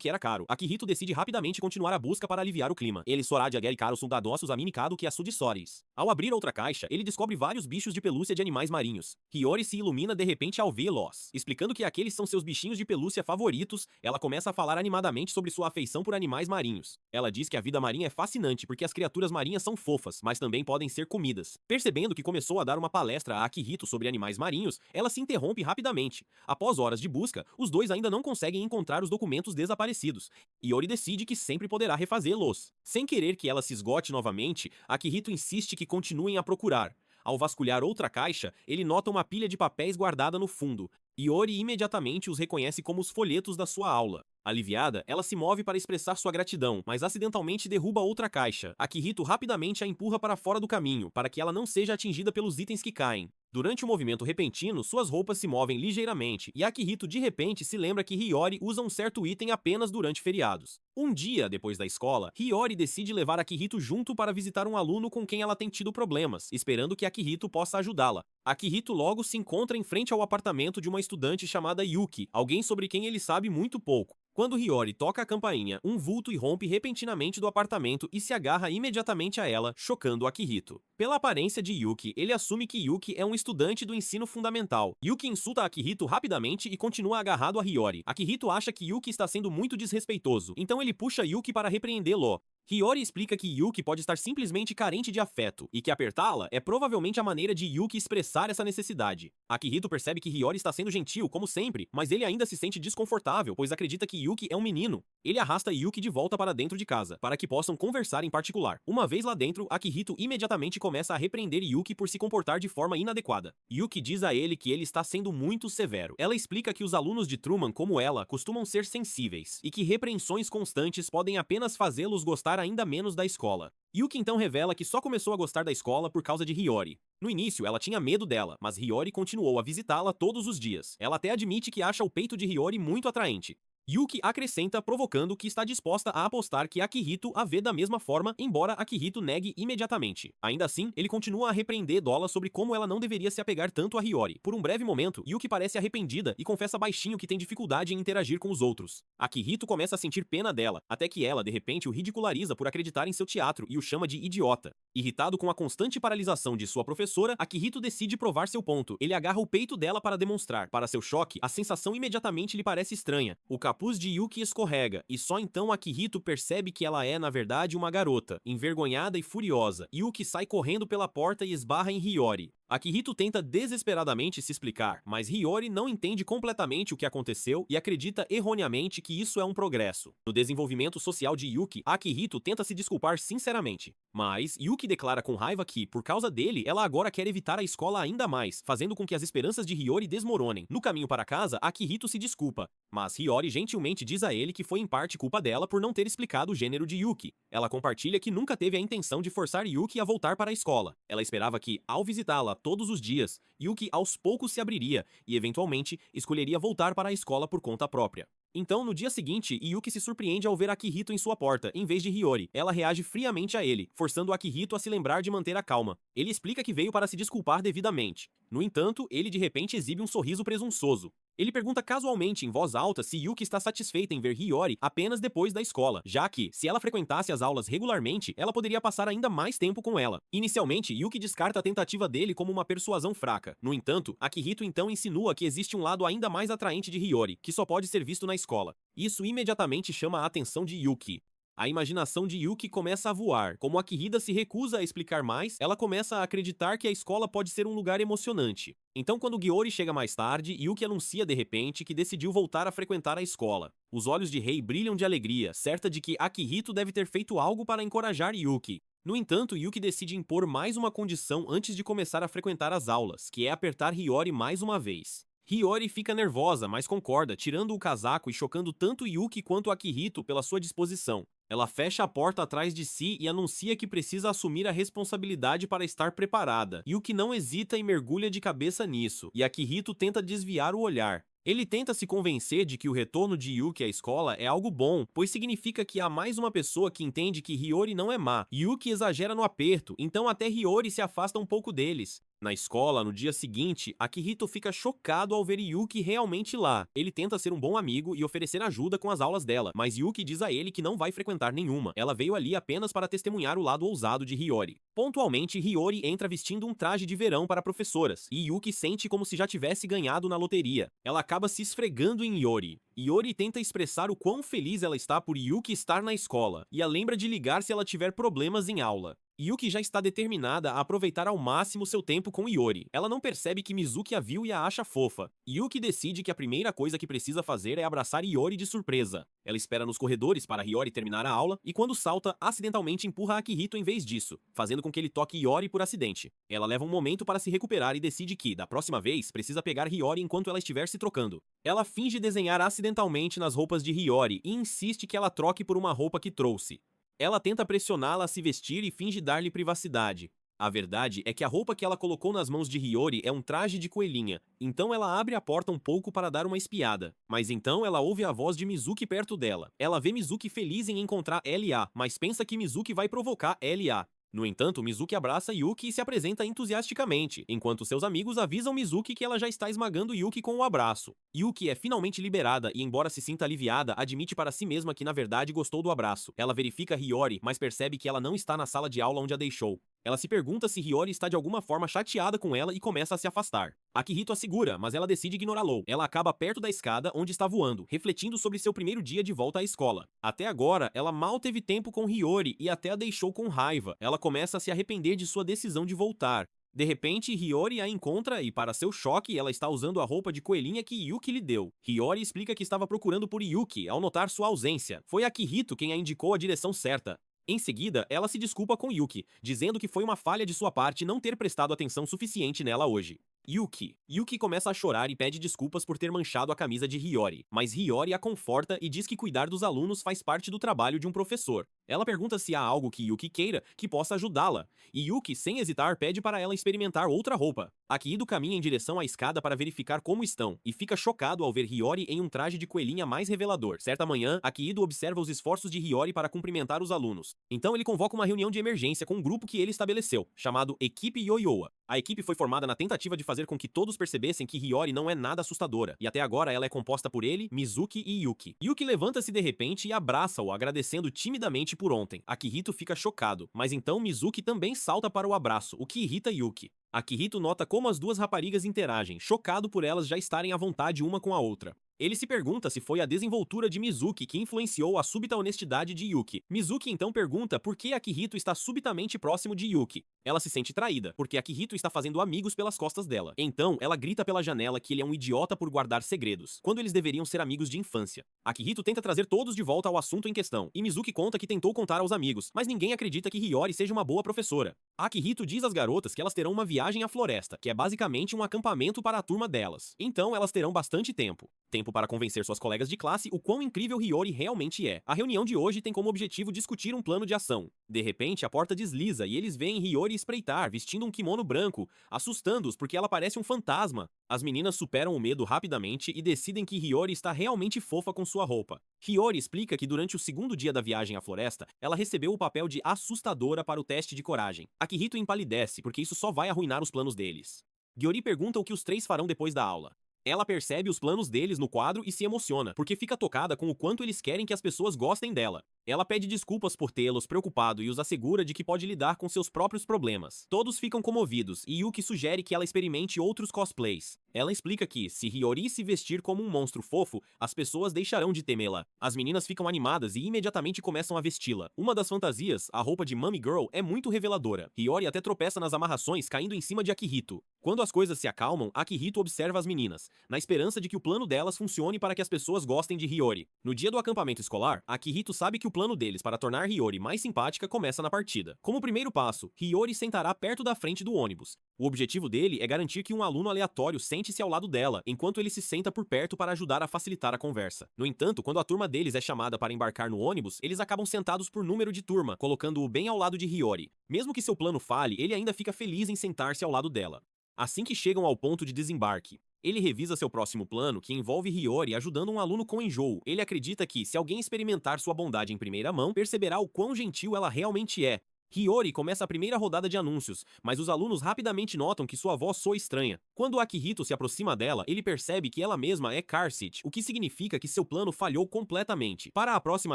que era caro. Akihito decide rapidamente continuar a busca para aliviar o clima. Ele sorá de ageri caro dadosos a minicado que assudissores. Ao abrir outra caixa, ele descobre vários bichos de pelúcia de animais marinhos. Hiyori se ilumina de repente ao vê-los. Explicando que aqueles são seus bichinhos de pelúcia favoritos, ela começa a falar animadamente sobre sua afeição por animais marinhos. Ela diz que a vida marinha é fascinante porque as criaturas marinhas são fofas, mas também podem ser comidas. Percebendo que começou a dar uma palestra a Akihito sobre animais marinhos, ela se interrompe rapidamente. Após horas de busca, os dois ainda não conseguem encontrar os documentos desaparecidos. Hiyori decide que sempre poderá refazê-los. Sem querer que ela se esgote novamente, Akihito insiste que continuem a procurar. Ao vasculhar outra caixa, ele nota uma pilha de papéis guardada no fundo. Hiyori imediatamente os reconhece como os folhetos da sua aula. Aliviada, ela se move para expressar sua gratidão, mas acidentalmente derruba outra caixa. Akihito rapidamente a empurra para fora do caminho, para que ela não seja atingida pelos itens que caem. Durante o movimento repentino, suas roupas se movem ligeiramente, e Akihito de repente se lembra que Hiyori usa um certo item apenas durante feriados. Um dia depois da escola, Hiyori decide levar Akihito junto para visitar um aluno com quem ela tem tido problemas, esperando que Akihito possa ajudá-la. Akihito logo se encontra em frente ao apartamento de uma estudante chamada Yuki, alguém sobre quem ele sabe muito pouco. Quando Hiyori toca a campainha, um vulto irrompe repentinamente do apartamento e se agarra imediatamente a ela, chocando Akihito. Pela aparência de Yuki, ele assume que Yuki é um estudante do ensino fundamental. Yuki insulta Akihito rapidamente e continua agarrado a Hiyori. Akihito acha que Yuki está sendo muito desrespeitoso, então ele puxa Yuki para repreendê-lo. Hiyori explica que Yuki pode estar simplesmente carente de afeto, e que apertá-la é provavelmente a maneira de Yuki expressar essa necessidade. Akihito percebe que Hiyori está sendo gentil, como sempre, mas ele ainda se sente desconfortável, pois acredita que Yuki é um menino. Ele arrasta Yuki de volta para dentro de casa, para que possam conversar em particular. Uma vez lá dentro, Akihito imediatamente começa a repreender Yuki por se comportar de forma inadequada. Yuki diz a ele que ele está sendo muito severo. Ela explica que os alunos de Truman, como ela, costumam ser sensíveis, e que repreensões constantes podem apenas fazê-los gostar ainda menos da escola. Yuki então revela que só começou a gostar da escola por causa de Hiyori. No início, ela tinha medo dela, mas Hiyori continuou a visitá-la todos os dias. Ela até admite que acha o peito de Hiyori muito atraente. Yuki acrescenta, provocando que está disposta a apostar que Akihito a vê da mesma forma, embora Akihito negue imediatamente. Ainda assim, ele continua a repreender Dola sobre como ela não deveria se apegar tanto a Hiyori. Por um breve momento, Yuki parece arrependida e confessa baixinho que tem dificuldade em interagir com os outros. Akihito começa a sentir pena dela, até que ela, de repente, o ridiculariza por acreditar em seu teatro e o chama de idiota. Irritado com a constante paralisação de sua professora, Akihito decide provar seu ponto. Ele agarra o peito dela para demonstrar. Para seu choque, a sensação imediatamente lhe parece estranha. O capuz de Yuki escorrega, e só então Akihito percebe que ela é, na verdade, uma garota, envergonhada e furiosa. Yuki sai correndo pela porta e esbarra em Hiyori. Akihito tenta desesperadamente se explicar, mas Hiyori não entende completamente o que aconteceu e acredita erroneamente que isso é um progresso. No desenvolvimento social de Yuki, Akihito tenta se desculpar sinceramente, mas Yuki declara com raiva que, por causa dele, ela agora quer evitar a escola ainda mais, fazendo com que as esperanças de Hiyori desmoronem. No caminho para casa, Akihito se desculpa, mas Hiyori gentilmente diz a ele que foi em parte culpa dela por não ter explicado o gênero de Yuki. Ela compartilha que nunca teve a intenção de forçar Yuki a voltar para a escola. Ela esperava que, ao visitá-la todos os dias, Yuki aos poucos se abriria e, eventualmente, escolheria voltar para a escola por conta própria. Então, no dia seguinte, Yuki se surpreende ao ver Akihito em sua porta, em vez de Hiyori. Ela reage friamente a ele, forçando Akihito a se lembrar de manter a calma. Ele explica que veio para se desculpar devidamente. No entanto, ele de repente exibe um sorriso presunçoso. Ele pergunta casualmente em voz alta se Yuki está satisfeita em ver Hiyori apenas depois da escola, já que, se ela frequentasse as aulas regularmente, ela poderia passar ainda mais tempo com ela. Inicialmente, Yuki descarta a tentativa dele como uma persuasão fraca. No entanto, Akihito então insinua que existe um lado ainda mais atraente de Hiyori, que só pode ser visto na escola. Isso imediatamente chama a atenção de Yuki. A imaginação de Yuki começa a voar. Como Akihito se recusa a explicar mais, ela começa a acreditar que a escola pode ser um lugar emocionante. Então, quando Hiyori chega mais tarde, Yuki anuncia de repente que decidiu voltar a frequentar a escola. Os olhos de Rei brilham de alegria, certa de que Akihito deve ter feito algo para encorajar Yuki. No entanto, Yuki decide impor mais uma condição antes de começar a frequentar as aulas, que é apertar Hiyori mais uma vez. Hiyori fica nervosa, mas concorda, tirando o casaco e chocando tanto Yuki quanto Akihito pela sua disposição. Ela fecha a porta atrás de si e anuncia que precisa assumir a responsabilidade para estar preparada. Yuki não hesita e mergulha de cabeça nisso, e Akihito tenta desviar o olhar. Ele tenta se convencer de que o retorno de Yuki à escola é algo bom, pois significa que há mais uma pessoa que entende que Hiyori não é má. Yuki exagera no aperto, então até Hiyori se afasta um pouco deles. Na escola, no dia seguinte, Akihito fica chocado ao ver Yuki realmente lá. Ele tenta ser um bom amigo e oferecer ajuda com as aulas dela, mas Yuki diz a ele que não vai frequentar nenhuma. Ela veio ali apenas para testemunhar o lado ousado de Hiyori. Pontualmente, Hiyori entra vestindo um traje de verão para professoras, e Yuki sente como se já tivesse ganhado na loteria. Ela acaba se esfregando em Hiyori. Hiyori tenta expressar o quão feliz ela está por Yuki estar na escola, e a lembra de ligar se ela tiver problemas em aula. Yuki já está determinada a aproveitar ao máximo seu tempo com Hiyori. Ela não percebe que Mizuki a viu e a acha fofa. Yuki decide que a primeira coisa que precisa fazer é abraçar Hiyori de surpresa. Ela espera nos corredores para Hiyori terminar a aula e quando salta, acidentalmente empurra Akihito em vez disso, fazendo com que ele toque Hiyori por acidente. Ela leva um momento para se recuperar e decide que, da próxima vez, precisa pegar Hiyori enquanto ela estiver se trocando. Ela finge desenhar acidentalmente nas roupas de Hiyori e insiste que ela troque por uma roupa que trouxe. Ela tenta pressioná-la a se vestir e finge dar-lhe privacidade. A verdade é que a roupa que ela colocou nas mãos de Hiyori é um traje de coelhinha, então ela abre a porta um pouco para dar uma espiada. Mas então ela ouve a voz de Mizuki perto dela. Ela vê Mizuki feliz em encontrar L.A., mas pensa que Mizuki vai provocar L.A. No entanto, Mizuki abraça Yuki e se apresenta entusiasticamente, enquanto seus amigos avisam Mizuki que ela já está esmagando Yuki com o abraço. Yuki é finalmente liberada e, embora se sinta aliviada, admite para si mesma que na verdade gostou do abraço. Ela verifica Hiyori, mas percebe que ela não está na sala de aula onde a deixou. Ela se pergunta se Hiyori está de alguma forma chateada com ela e começa a se afastar. Akihito a segura, mas ela decide ignorá-lo. Ela acaba perto da escada onde está voando, refletindo sobre seu primeiro dia de volta à escola. Até agora, ela mal teve tempo com Hiyori e até a deixou com raiva. Ela começa a se arrepender de sua decisão de voltar. De repente, Hiyori a encontra e, para seu choque, ela está usando a roupa de coelhinha que Yuki lhe deu. Hiyori explica que estava procurando por Yuki ao notar sua ausência. Foi Akihito quem a indicou a direção certa. Em seguida, ela se desculpa com Yuki, dizendo que foi uma falha de sua parte não ter prestado atenção suficiente nela hoje. Yuki começa a chorar e pede desculpas por ter manchado a camisa de Hiyori, mas Hiyori a conforta e diz que cuidar dos alunos faz parte do trabalho de um professor. Ela pergunta se há algo que Yuki queira que possa ajudá-la, e Yuki, sem hesitar, pede para ela experimentar outra roupa. Akihido caminha em direção à escada para verificar como estão, e fica chocado ao ver Hiyori em um traje de coelhinha mais revelador. Certa manhã, Akihido observa os esforços de Hiyori para cumprimentar os alunos. Então ele convoca uma reunião de emergência com um grupo que ele estabeleceu, chamado Equipe Yoyoa. A equipe foi formada na tentativa de fazer com que todos percebessem que Hiyori não é nada assustadora, e até agora ela é composta por ele, Mizuki e Yuki. Yuki levanta-se de repente e abraça-o, agradecendo timidamente por ontem. Akihito fica chocado, mas então Mizuki também salta para o abraço, o que irrita Yuki. Akihito nota como as duas raparigas interagem, chocado por elas já estarem à vontade uma com a outra. Ele se pergunta se foi a desenvoltura de Mizuki que influenciou a súbita honestidade de Yuki. Mizuki então pergunta por que Akihito está subitamente próximo de Yuki. Ela se sente traída, porque Akihito está fazendo amigos pelas costas dela. Então, ela grita pela janela que ele é um idiota por guardar segredos, quando eles deveriam ser amigos de infância. Akihito tenta trazer todos de volta ao assunto em questão, e Mizuki conta que tentou contar aos amigos, mas ninguém acredita que Hiyori seja uma boa professora. Akihito diz às garotas que elas terão uma viagem à floresta, que é basicamente um acampamento para a turma delas. Então, elas terão bastante tempo para convencer suas colegas de classe o quão incrível Hiyori realmente é. A reunião de hoje tem como objetivo discutir um plano de ação. De repente, a porta desliza e eles veem Hiyori espreitar, vestindo um kimono branco, assustando-os porque ela parece um fantasma. As meninas superam o medo rapidamente e decidem que Hiyori está realmente fofa com sua roupa. Hiyori explica que durante o segundo dia da viagem à floresta, ela recebeu o papel de assustadora para o teste de coragem. Akihito empalidece porque isso só vai arruinar os planos deles. Gyori pergunta o que os três farão depois da aula. Ela percebe os planos deles no quadro e se emociona, porque fica tocada com o quanto eles querem que as pessoas gostem dela. Ela pede desculpas por tê-los preocupado e os assegura de que pode lidar com seus próprios problemas. Todos ficam comovidos e Yuki sugere que ela experimente outros cosplays. Ela explica que, se Hiyori se vestir como um monstro fofo, as pessoas deixarão de temê-la. As meninas ficam animadas e imediatamente começam a vesti-la. Uma das fantasias, a roupa de Mummy Girl, é muito reveladora. Hiyori até tropeça nas amarrações, caindo em cima de Akihito. Quando as coisas se acalmam, Akihito observa as meninas, na esperança de que o plano delas funcione para que as pessoas gostem de Hiyori. No dia do acampamento escolar, Akihito sabe que o plano deles para tornar Hiyori mais simpática começa na partida. Como primeiro passo, Hiyori sentará perto da frente do ônibus. O objetivo dele é garantir que um aluno aleatório sente-se ao lado dela, enquanto ele se senta por perto para ajudar a facilitar a conversa. No entanto, quando a turma deles é chamada para embarcar no ônibus, eles acabam sentados por número de turma, colocando-o bem ao lado de Hiyori. Mesmo que seu plano falhe, ele ainda fica feliz em sentar-se ao lado dela. Assim que chegam ao ponto de desembarque, ele revisa seu próximo plano, que envolve Hiyori ajudando um aluno com enjoo. Ele acredita que, se alguém experimentar sua bondade em primeira mão, perceberá o quão gentil ela realmente é. Hiyori começa a primeira rodada de anúncios, mas os alunos rapidamente notam que sua voz soa estranha. Quando Akihito se aproxima dela, ele percebe que ela mesma é Carsit, o que significa que seu plano falhou completamente. Para a próxima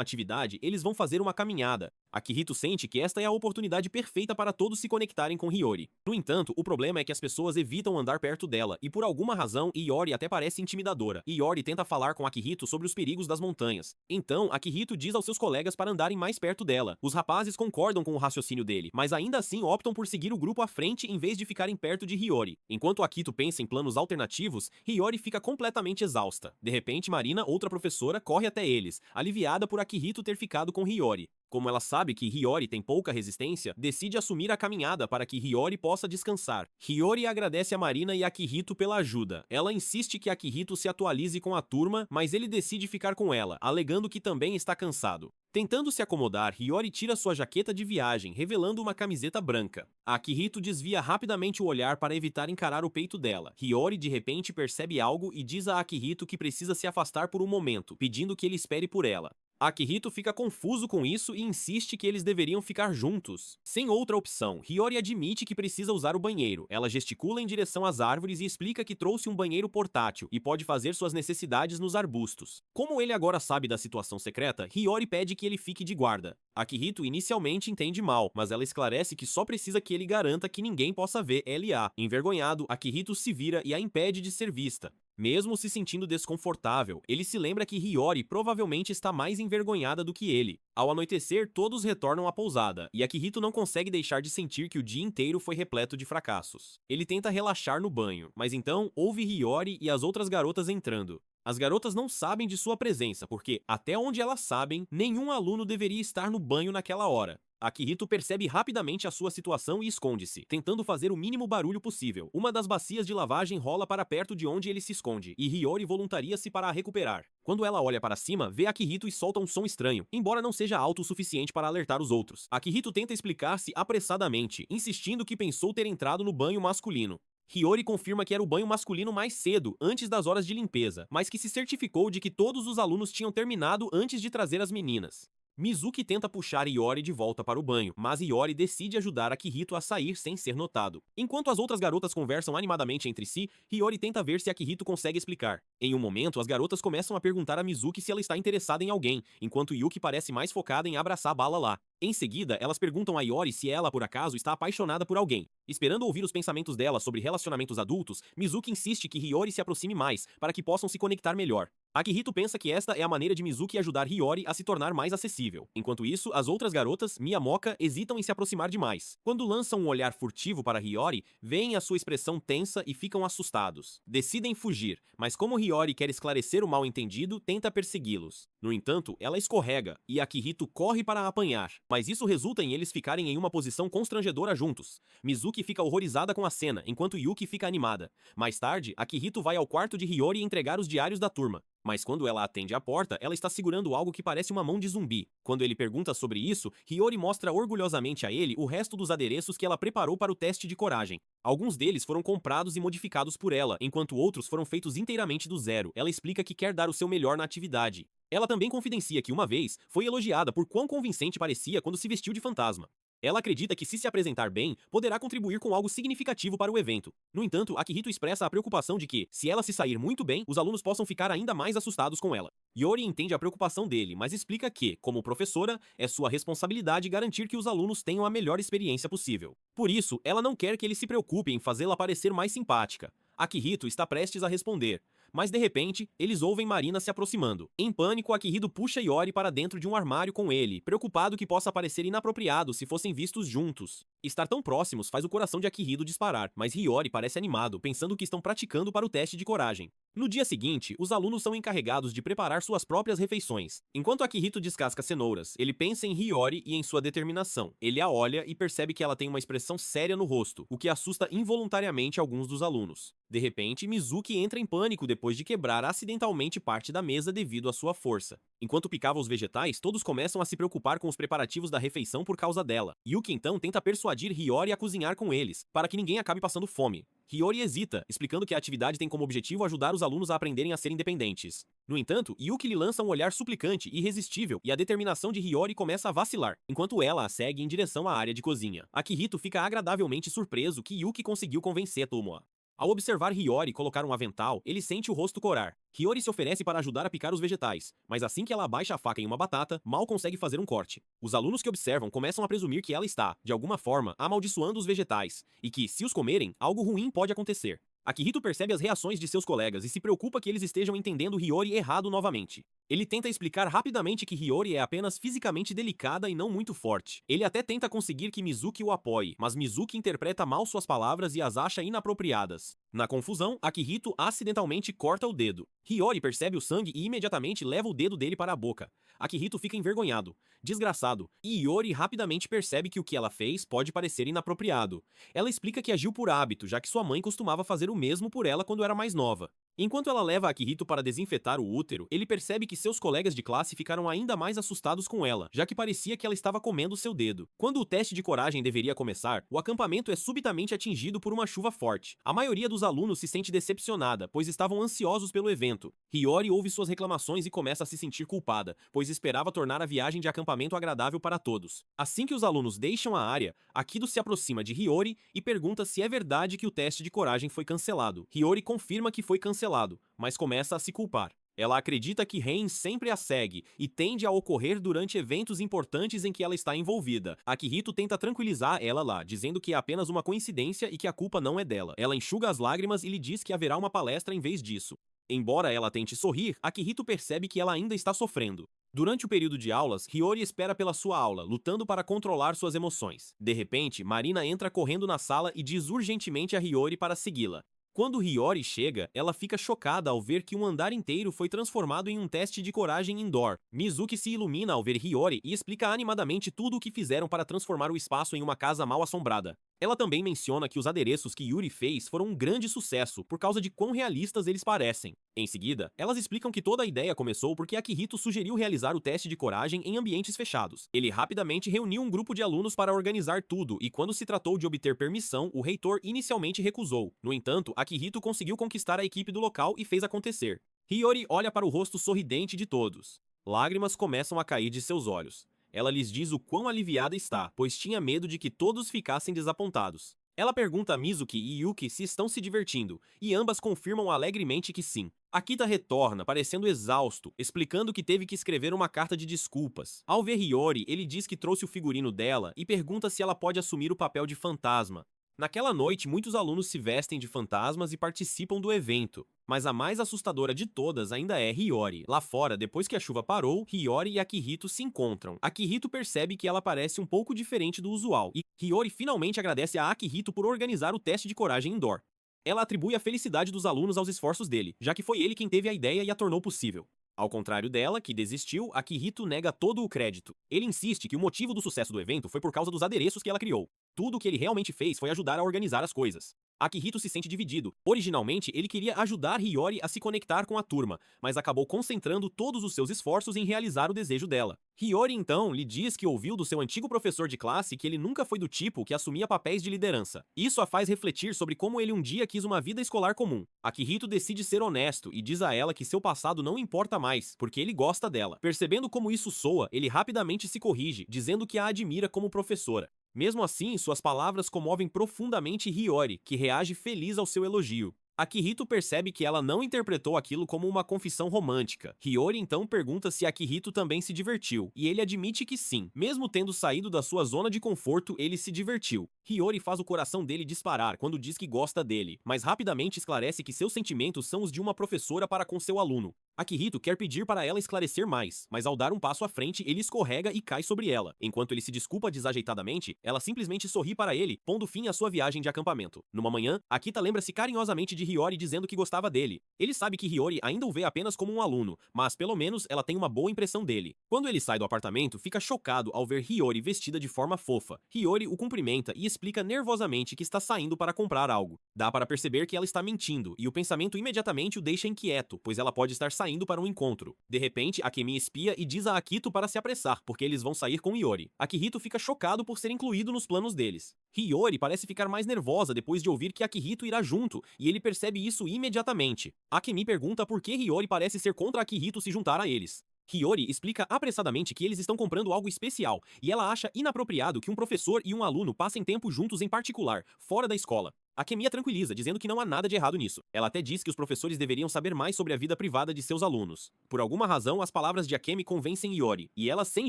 atividade, eles vão fazer uma caminhada. Akihito sente que esta é a oportunidade perfeita para todos se conectarem com Hiyori. No entanto, o problema é que as pessoas evitam andar perto dela, e por alguma razão, Hiyori até parece intimidadora. Hiyori tenta falar com Akihito sobre os perigos das montanhas. Então, Akihito diz aos seus colegas para andarem mais perto dela. Os rapazes concordam com o raciocínio dele, mas ainda assim optam por seguir o grupo à frente em vez de ficarem perto de Hiyori. Enquanto Akito pensa em planos alternativos, Hiyori fica completamente exausta. De repente, Marina, outra professora, corre até eles, aliviada por Akihito ter ficado com Hiyori. Como ela sabe que Hiyori tem pouca resistência, decide assumir a caminhada para que Hiyori possa descansar. Hiyori agradece a Marina e Akihito pela ajuda. Ela insiste que Akihito se atualize com a turma, mas ele decide ficar com ela, alegando que também está cansado. Tentando se acomodar, Hiyori tira sua jaqueta de viagem, revelando uma camiseta branca. Akihito desvia rapidamente o olhar para evitar encarar o peito dela. Hiyori de repente percebe algo e diz a Akihito que precisa se afastar por um momento, pedindo que ele espere por ela. Akihito fica confuso com isso e insiste que eles deveriam ficar juntos. Sem outra opção, Hiyori admite que precisa usar o banheiro. Ela gesticula em direção às árvores e explica que trouxe um banheiro portátil e pode fazer suas necessidades nos arbustos. Como ele agora sabe da situação secreta, Hiyori pede que ele fique de guarda. Akihito inicialmente entende mal, mas ela esclarece que só precisa que ele garanta que ninguém possa ver ela. Envergonhado, Akihito se vira e a impede de ser vista. Mesmo se sentindo desconfortável, ele se lembra que Hiyori provavelmente está mais envergonhada do que ele. Ao anoitecer, todos retornam à pousada, e Akihito não consegue deixar de sentir que o dia inteiro foi repleto de fracassos. Ele tenta relaxar no banho, mas então ouve Hiyori e as outras garotas entrando. As garotas não sabem de sua presença, porque, até onde elas sabem, nenhum aluno deveria estar no banho naquela hora. Akihito percebe rapidamente a sua situação e esconde-se, tentando fazer o mínimo barulho possível. Uma das bacias de lavagem rola para perto de onde ele se esconde, e Hiyori voluntaria-se para a recuperar. Quando ela olha para cima, vê Akihito e solta um som estranho, embora não seja alto o suficiente para alertar os outros. Akihito tenta explicar-se apressadamente, insistindo que pensou ter entrado no banho masculino. Hiyori confirma que era o banho masculino mais cedo, antes das horas de limpeza, mas que se certificou de que todos os alunos tinham terminado antes de trazer as meninas. Mizuki tenta puxar Hiyori de volta para o banho, mas Hiyori decide ajudar Akihito a sair sem ser notado. Enquanto as outras garotas conversam animadamente entre si, Hiyori tenta ver se Akihito consegue explicar. Em um momento, as garotas começam a perguntar a Mizuki se ela está interessada em alguém, enquanto Yuki parece mais focada em abraçar Bala lá. Em seguida, elas perguntam a Hiyori se ela, por acaso, está apaixonada por alguém. Esperando ouvir os pensamentos dela sobre relacionamentos adultos, Mizuki insiste que Hiyori se aproxime mais, para que possam se conectar melhor. Akihito pensa que esta é a maneira de Mizuki ajudar Hiyori a se tornar mais acessível. Enquanto isso, as outras garotas, Miyamoka, hesitam em se aproximar demais. Quando lançam um olhar furtivo para Hiyori, veem a sua expressão tensa e ficam assustados. Decidem fugir, mas como Hiyori quer esclarecer o mal-entendido, tenta persegui-los. No entanto, ela escorrega, e Akihito corre para a apanhar, mas isso resulta em eles ficarem em uma posição constrangedora juntos. Mizuki fica horrorizada com a cena, enquanto Yuki fica animada. Mais tarde, Akihito vai ao quarto de Hiyori entregar os diários da turma. Mas quando ela atende a porta, ela está segurando algo que parece uma mão de zumbi. Quando ele pergunta sobre isso, Hiyori mostra orgulhosamente a ele o resto dos adereços que ela preparou para o teste de coragem. Alguns deles foram comprados e modificados por ela, enquanto outros foram feitos inteiramente do zero. Ela explica que quer dar o seu melhor na atividade. Ela também confidencia que uma vez foi elogiada por quão convincente parecia quando se vestiu de fantasma. Ela acredita que, se apresentar bem, poderá contribuir com algo significativo para o evento. No entanto, Akihito expressa a preocupação de que, se ela se sair muito bem, os alunos possam ficar ainda mais assustados com ela. Hiyori entende a preocupação dele, mas explica que, como professora, é sua responsabilidade garantir que os alunos tenham a melhor experiência possível. Por isso, ela não quer que ele se preocupe em fazê-la parecer mais simpática. Akihito está prestes a responder, mas de repente, eles ouvem Marina se aproximando. Em pânico, Akihito puxa Hiyori para dentro de um armário com ele, preocupado que possa parecer inapropriado se fossem vistos juntos. Estar tão próximos faz o coração de Akihito disparar, mas Hiyori parece animado, pensando que estão praticando para o teste de coragem. No dia seguinte, os alunos são encarregados de preparar suas próprias refeições. Enquanto Akihito descasca cenouras, ele pensa em Hiyori e em sua determinação. Ele a olha e percebe que ela tem uma expressão séria no rosto, o que assusta involuntariamente alguns dos alunos. De repente, Mizuki entra em pânico depois de quebrar acidentalmente parte da mesa devido à sua força. Enquanto picava os vegetais, todos começam a se preocupar com os preparativos da refeição por causa dela. Yuki então tenta persuadir Hiyori a cozinhar com eles, para que ninguém acabe passando fome. Hiyori hesita, explicando que a atividade tem como objetivo ajudar os alunos a aprenderem a ser independentes. No entanto, Yuki lhe lança um olhar suplicante e irresistível, e a determinação de Hiyori começa a vacilar, enquanto ela a segue em direção à área de cozinha. Akihito fica agradavelmente surpreso que Yuki conseguiu convencer Tomoa. Ao observar Hiyori colocar um avental, ele sente o rosto corar. Hiyori se oferece para ajudar a picar os vegetais, mas assim que ela abaixa a faca em uma batata, mal consegue fazer um corte. Os alunos que observam começam a presumir que ela está, de alguma forma, amaldiçoando os vegetais, e que, se os comerem, algo ruim pode acontecer. Akihito percebe as reações de seus colegas e se preocupa que eles estejam entendendo Hiyori errado novamente. Ele tenta explicar rapidamente que Hiyori é apenas fisicamente delicada e não muito forte. Ele até tenta conseguir que Mizuki o apoie, mas Mizuki interpreta mal suas palavras e as acha inapropriadas. Na confusão, Akihito acidentalmente corta o dedo. Hiyori percebe o sangue e imediatamente leva o dedo dele para a boca. Akihito fica envergonhado, desgraçado, e Hiyori rapidamente percebe que o que ela fez pode parecer inapropriado. Ela explica que agiu por hábito, já que sua mãe costumava fazer o mesmo por ela quando era mais nova. Enquanto ela leva Akihito para desinfetar o útero, ele percebe que seus colegas de classe ficaram ainda mais assustados com ela, já que parecia que ela estava comendo seu dedo. Quando o teste de coragem deveria começar, o acampamento é subitamente atingido por uma chuva forte. A maioria dos alunos se sente decepcionada, pois estavam ansiosos pelo evento. Hiyori ouve suas reclamações e começa a se sentir culpada, pois esperava tornar a viagem de acampamento agradável para todos. Assim que os alunos deixam a área, Akido se aproxima de Hiyori e pergunta se é verdade que o teste de coragem foi cancelado. Hiyori confirma que foi cancelado, mas começa a se culpar. Ela acredita que Ren sempre a segue e tende a ocorrer durante eventos importantes em que ela está envolvida. Akihito tenta tranquilizar ela lá, dizendo que é apenas uma coincidência e que a culpa não é dela. Ela enxuga as lágrimas e lhe diz que haverá uma palestra em vez disso. Embora ela tente sorrir, Akihito percebe que ela ainda está sofrendo. Durante o período de aulas, Hiyori espera pela sua aula, lutando para controlar suas emoções. De repente, Marina entra correndo na sala e diz urgentemente a Hiyori para segui-la. Quando Hiyori chega, ela fica chocada ao ver que um andar inteiro foi transformado em um teste de coragem indoor. Mizuki se ilumina ao ver Hiyori e explica animadamente tudo o que fizeram para transformar o espaço em uma casa mal assombrada. Ela também menciona que os adereços que Yuri fez foram um grande sucesso por causa de quão realistas eles parecem. Em seguida, elas explicam que toda a ideia começou porque Akihito sugeriu realizar o teste de coragem em ambientes fechados. Ele rapidamente reuniu um grupo de alunos para organizar tudo e quando se tratou de obter permissão, o reitor inicialmente recusou. No entanto, Akihito conseguiu conquistar a equipe do local e fez acontecer. Hiyori olha para o rosto sorridente de todos. Lágrimas começam a cair de seus olhos. Ela lhes diz o quão aliviada está, pois tinha medo de que todos ficassem desapontados. Ela pergunta a Mizuki e Yuki se estão se divertindo, e ambas confirmam alegremente que sim. Akita retorna, parecendo exausto, explicando que teve que escrever uma carta de desculpas. Ao ver Hiyori, ele diz que trouxe o figurino dela e pergunta se ela pode assumir o papel de fantasma. Naquela noite, muitos alunos se vestem de fantasmas e participam do evento. Mas a mais assustadora de todas ainda é Hiyori. Lá fora, depois que a chuva parou, Hiyori e Akihito se encontram. Akihito percebe que ela parece um pouco diferente do usual, e Hiyori finalmente agradece a Akihito por organizar o teste de coragem indoor. Ela atribui a felicidade dos alunos aos esforços dele, já que foi ele quem teve a ideia e a tornou possível. Ao contrário dela, que desistiu, Akihito nega todo o crédito. Ele insiste que o motivo do sucesso do evento foi por causa dos adereços que ela criou. Tudo o que ele realmente fez foi ajudar a organizar as coisas. Akihito se sente dividido. Originalmente, ele queria ajudar Hiyori a se conectar com a turma, mas acabou concentrando todos os seus esforços em realizar o desejo dela. Hiyori então lhe diz que ouviu do seu antigo professor de classe que ele nunca foi do tipo que assumia papéis de liderança. Isso a faz refletir sobre como ele um dia quis uma vida escolar comum. Akihito decide ser honesto e diz a ela que seu passado não importa mais, porque ele gosta dela. Percebendo como isso soa, ele rapidamente se corrige, dizendo que a admira como professora. Mesmo assim, suas palavras comovem profundamente Hiyori, que reage feliz ao seu elogio. Akihito percebe que ela não interpretou aquilo como uma confissão romântica. Hiyori então pergunta se Akihito também se divertiu, e ele admite que sim. Mesmo tendo saído da sua zona de conforto, ele se divertiu. Hiyori faz o coração dele disparar quando diz que gosta dele, mas rapidamente esclarece que seus sentimentos são os de uma professora para com seu aluno. Akihito quer pedir para ela esclarecer mais, mas ao dar um passo à frente, ele escorrega e cai sobre ela. Enquanto ele se desculpa desajeitadamente, ela simplesmente sorri para ele, pondo fim à sua viagem de acampamento. Numa manhã, Akita lembra-se carinhosamente de Hiyori dizendo que gostava dele. Ele sabe que Hiyori ainda o vê apenas como um aluno, mas pelo menos ela tem uma boa impressão dele. Quando ele sai do apartamento, fica chocado ao ver Hiyori vestida de forma fofa. Hiyori o cumprimenta e explica nervosamente que está saindo para comprar algo. Dá para perceber que ela está mentindo, e o pensamento imediatamente o deixa inquieto, pois ela pode estar saindo para um encontro. De repente, Akemi espia e diz a Akito para se apressar, porque eles vão sair com Hiyori. Akihito fica chocado por ser incluído nos planos deles. Hiyori parece ficar mais nervosa depois de ouvir que Akihito irá junto, e ele percebe isso imediatamente. Akemi pergunta por que Hiyori parece ser contra Akihito se juntar a eles. Hiyori explica apressadamente que eles estão comprando algo especial, e ela acha inapropriado que um professor e um aluno passem tempo juntos em particular, fora da escola. Akemi a tranquiliza, dizendo que não há nada de errado nisso. Ela até diz que os professores deveriam saber mais sobre a vida privada de seus alunos. Por alguma razão, as palavras de Akemi convencem Hiyori, e ela, sem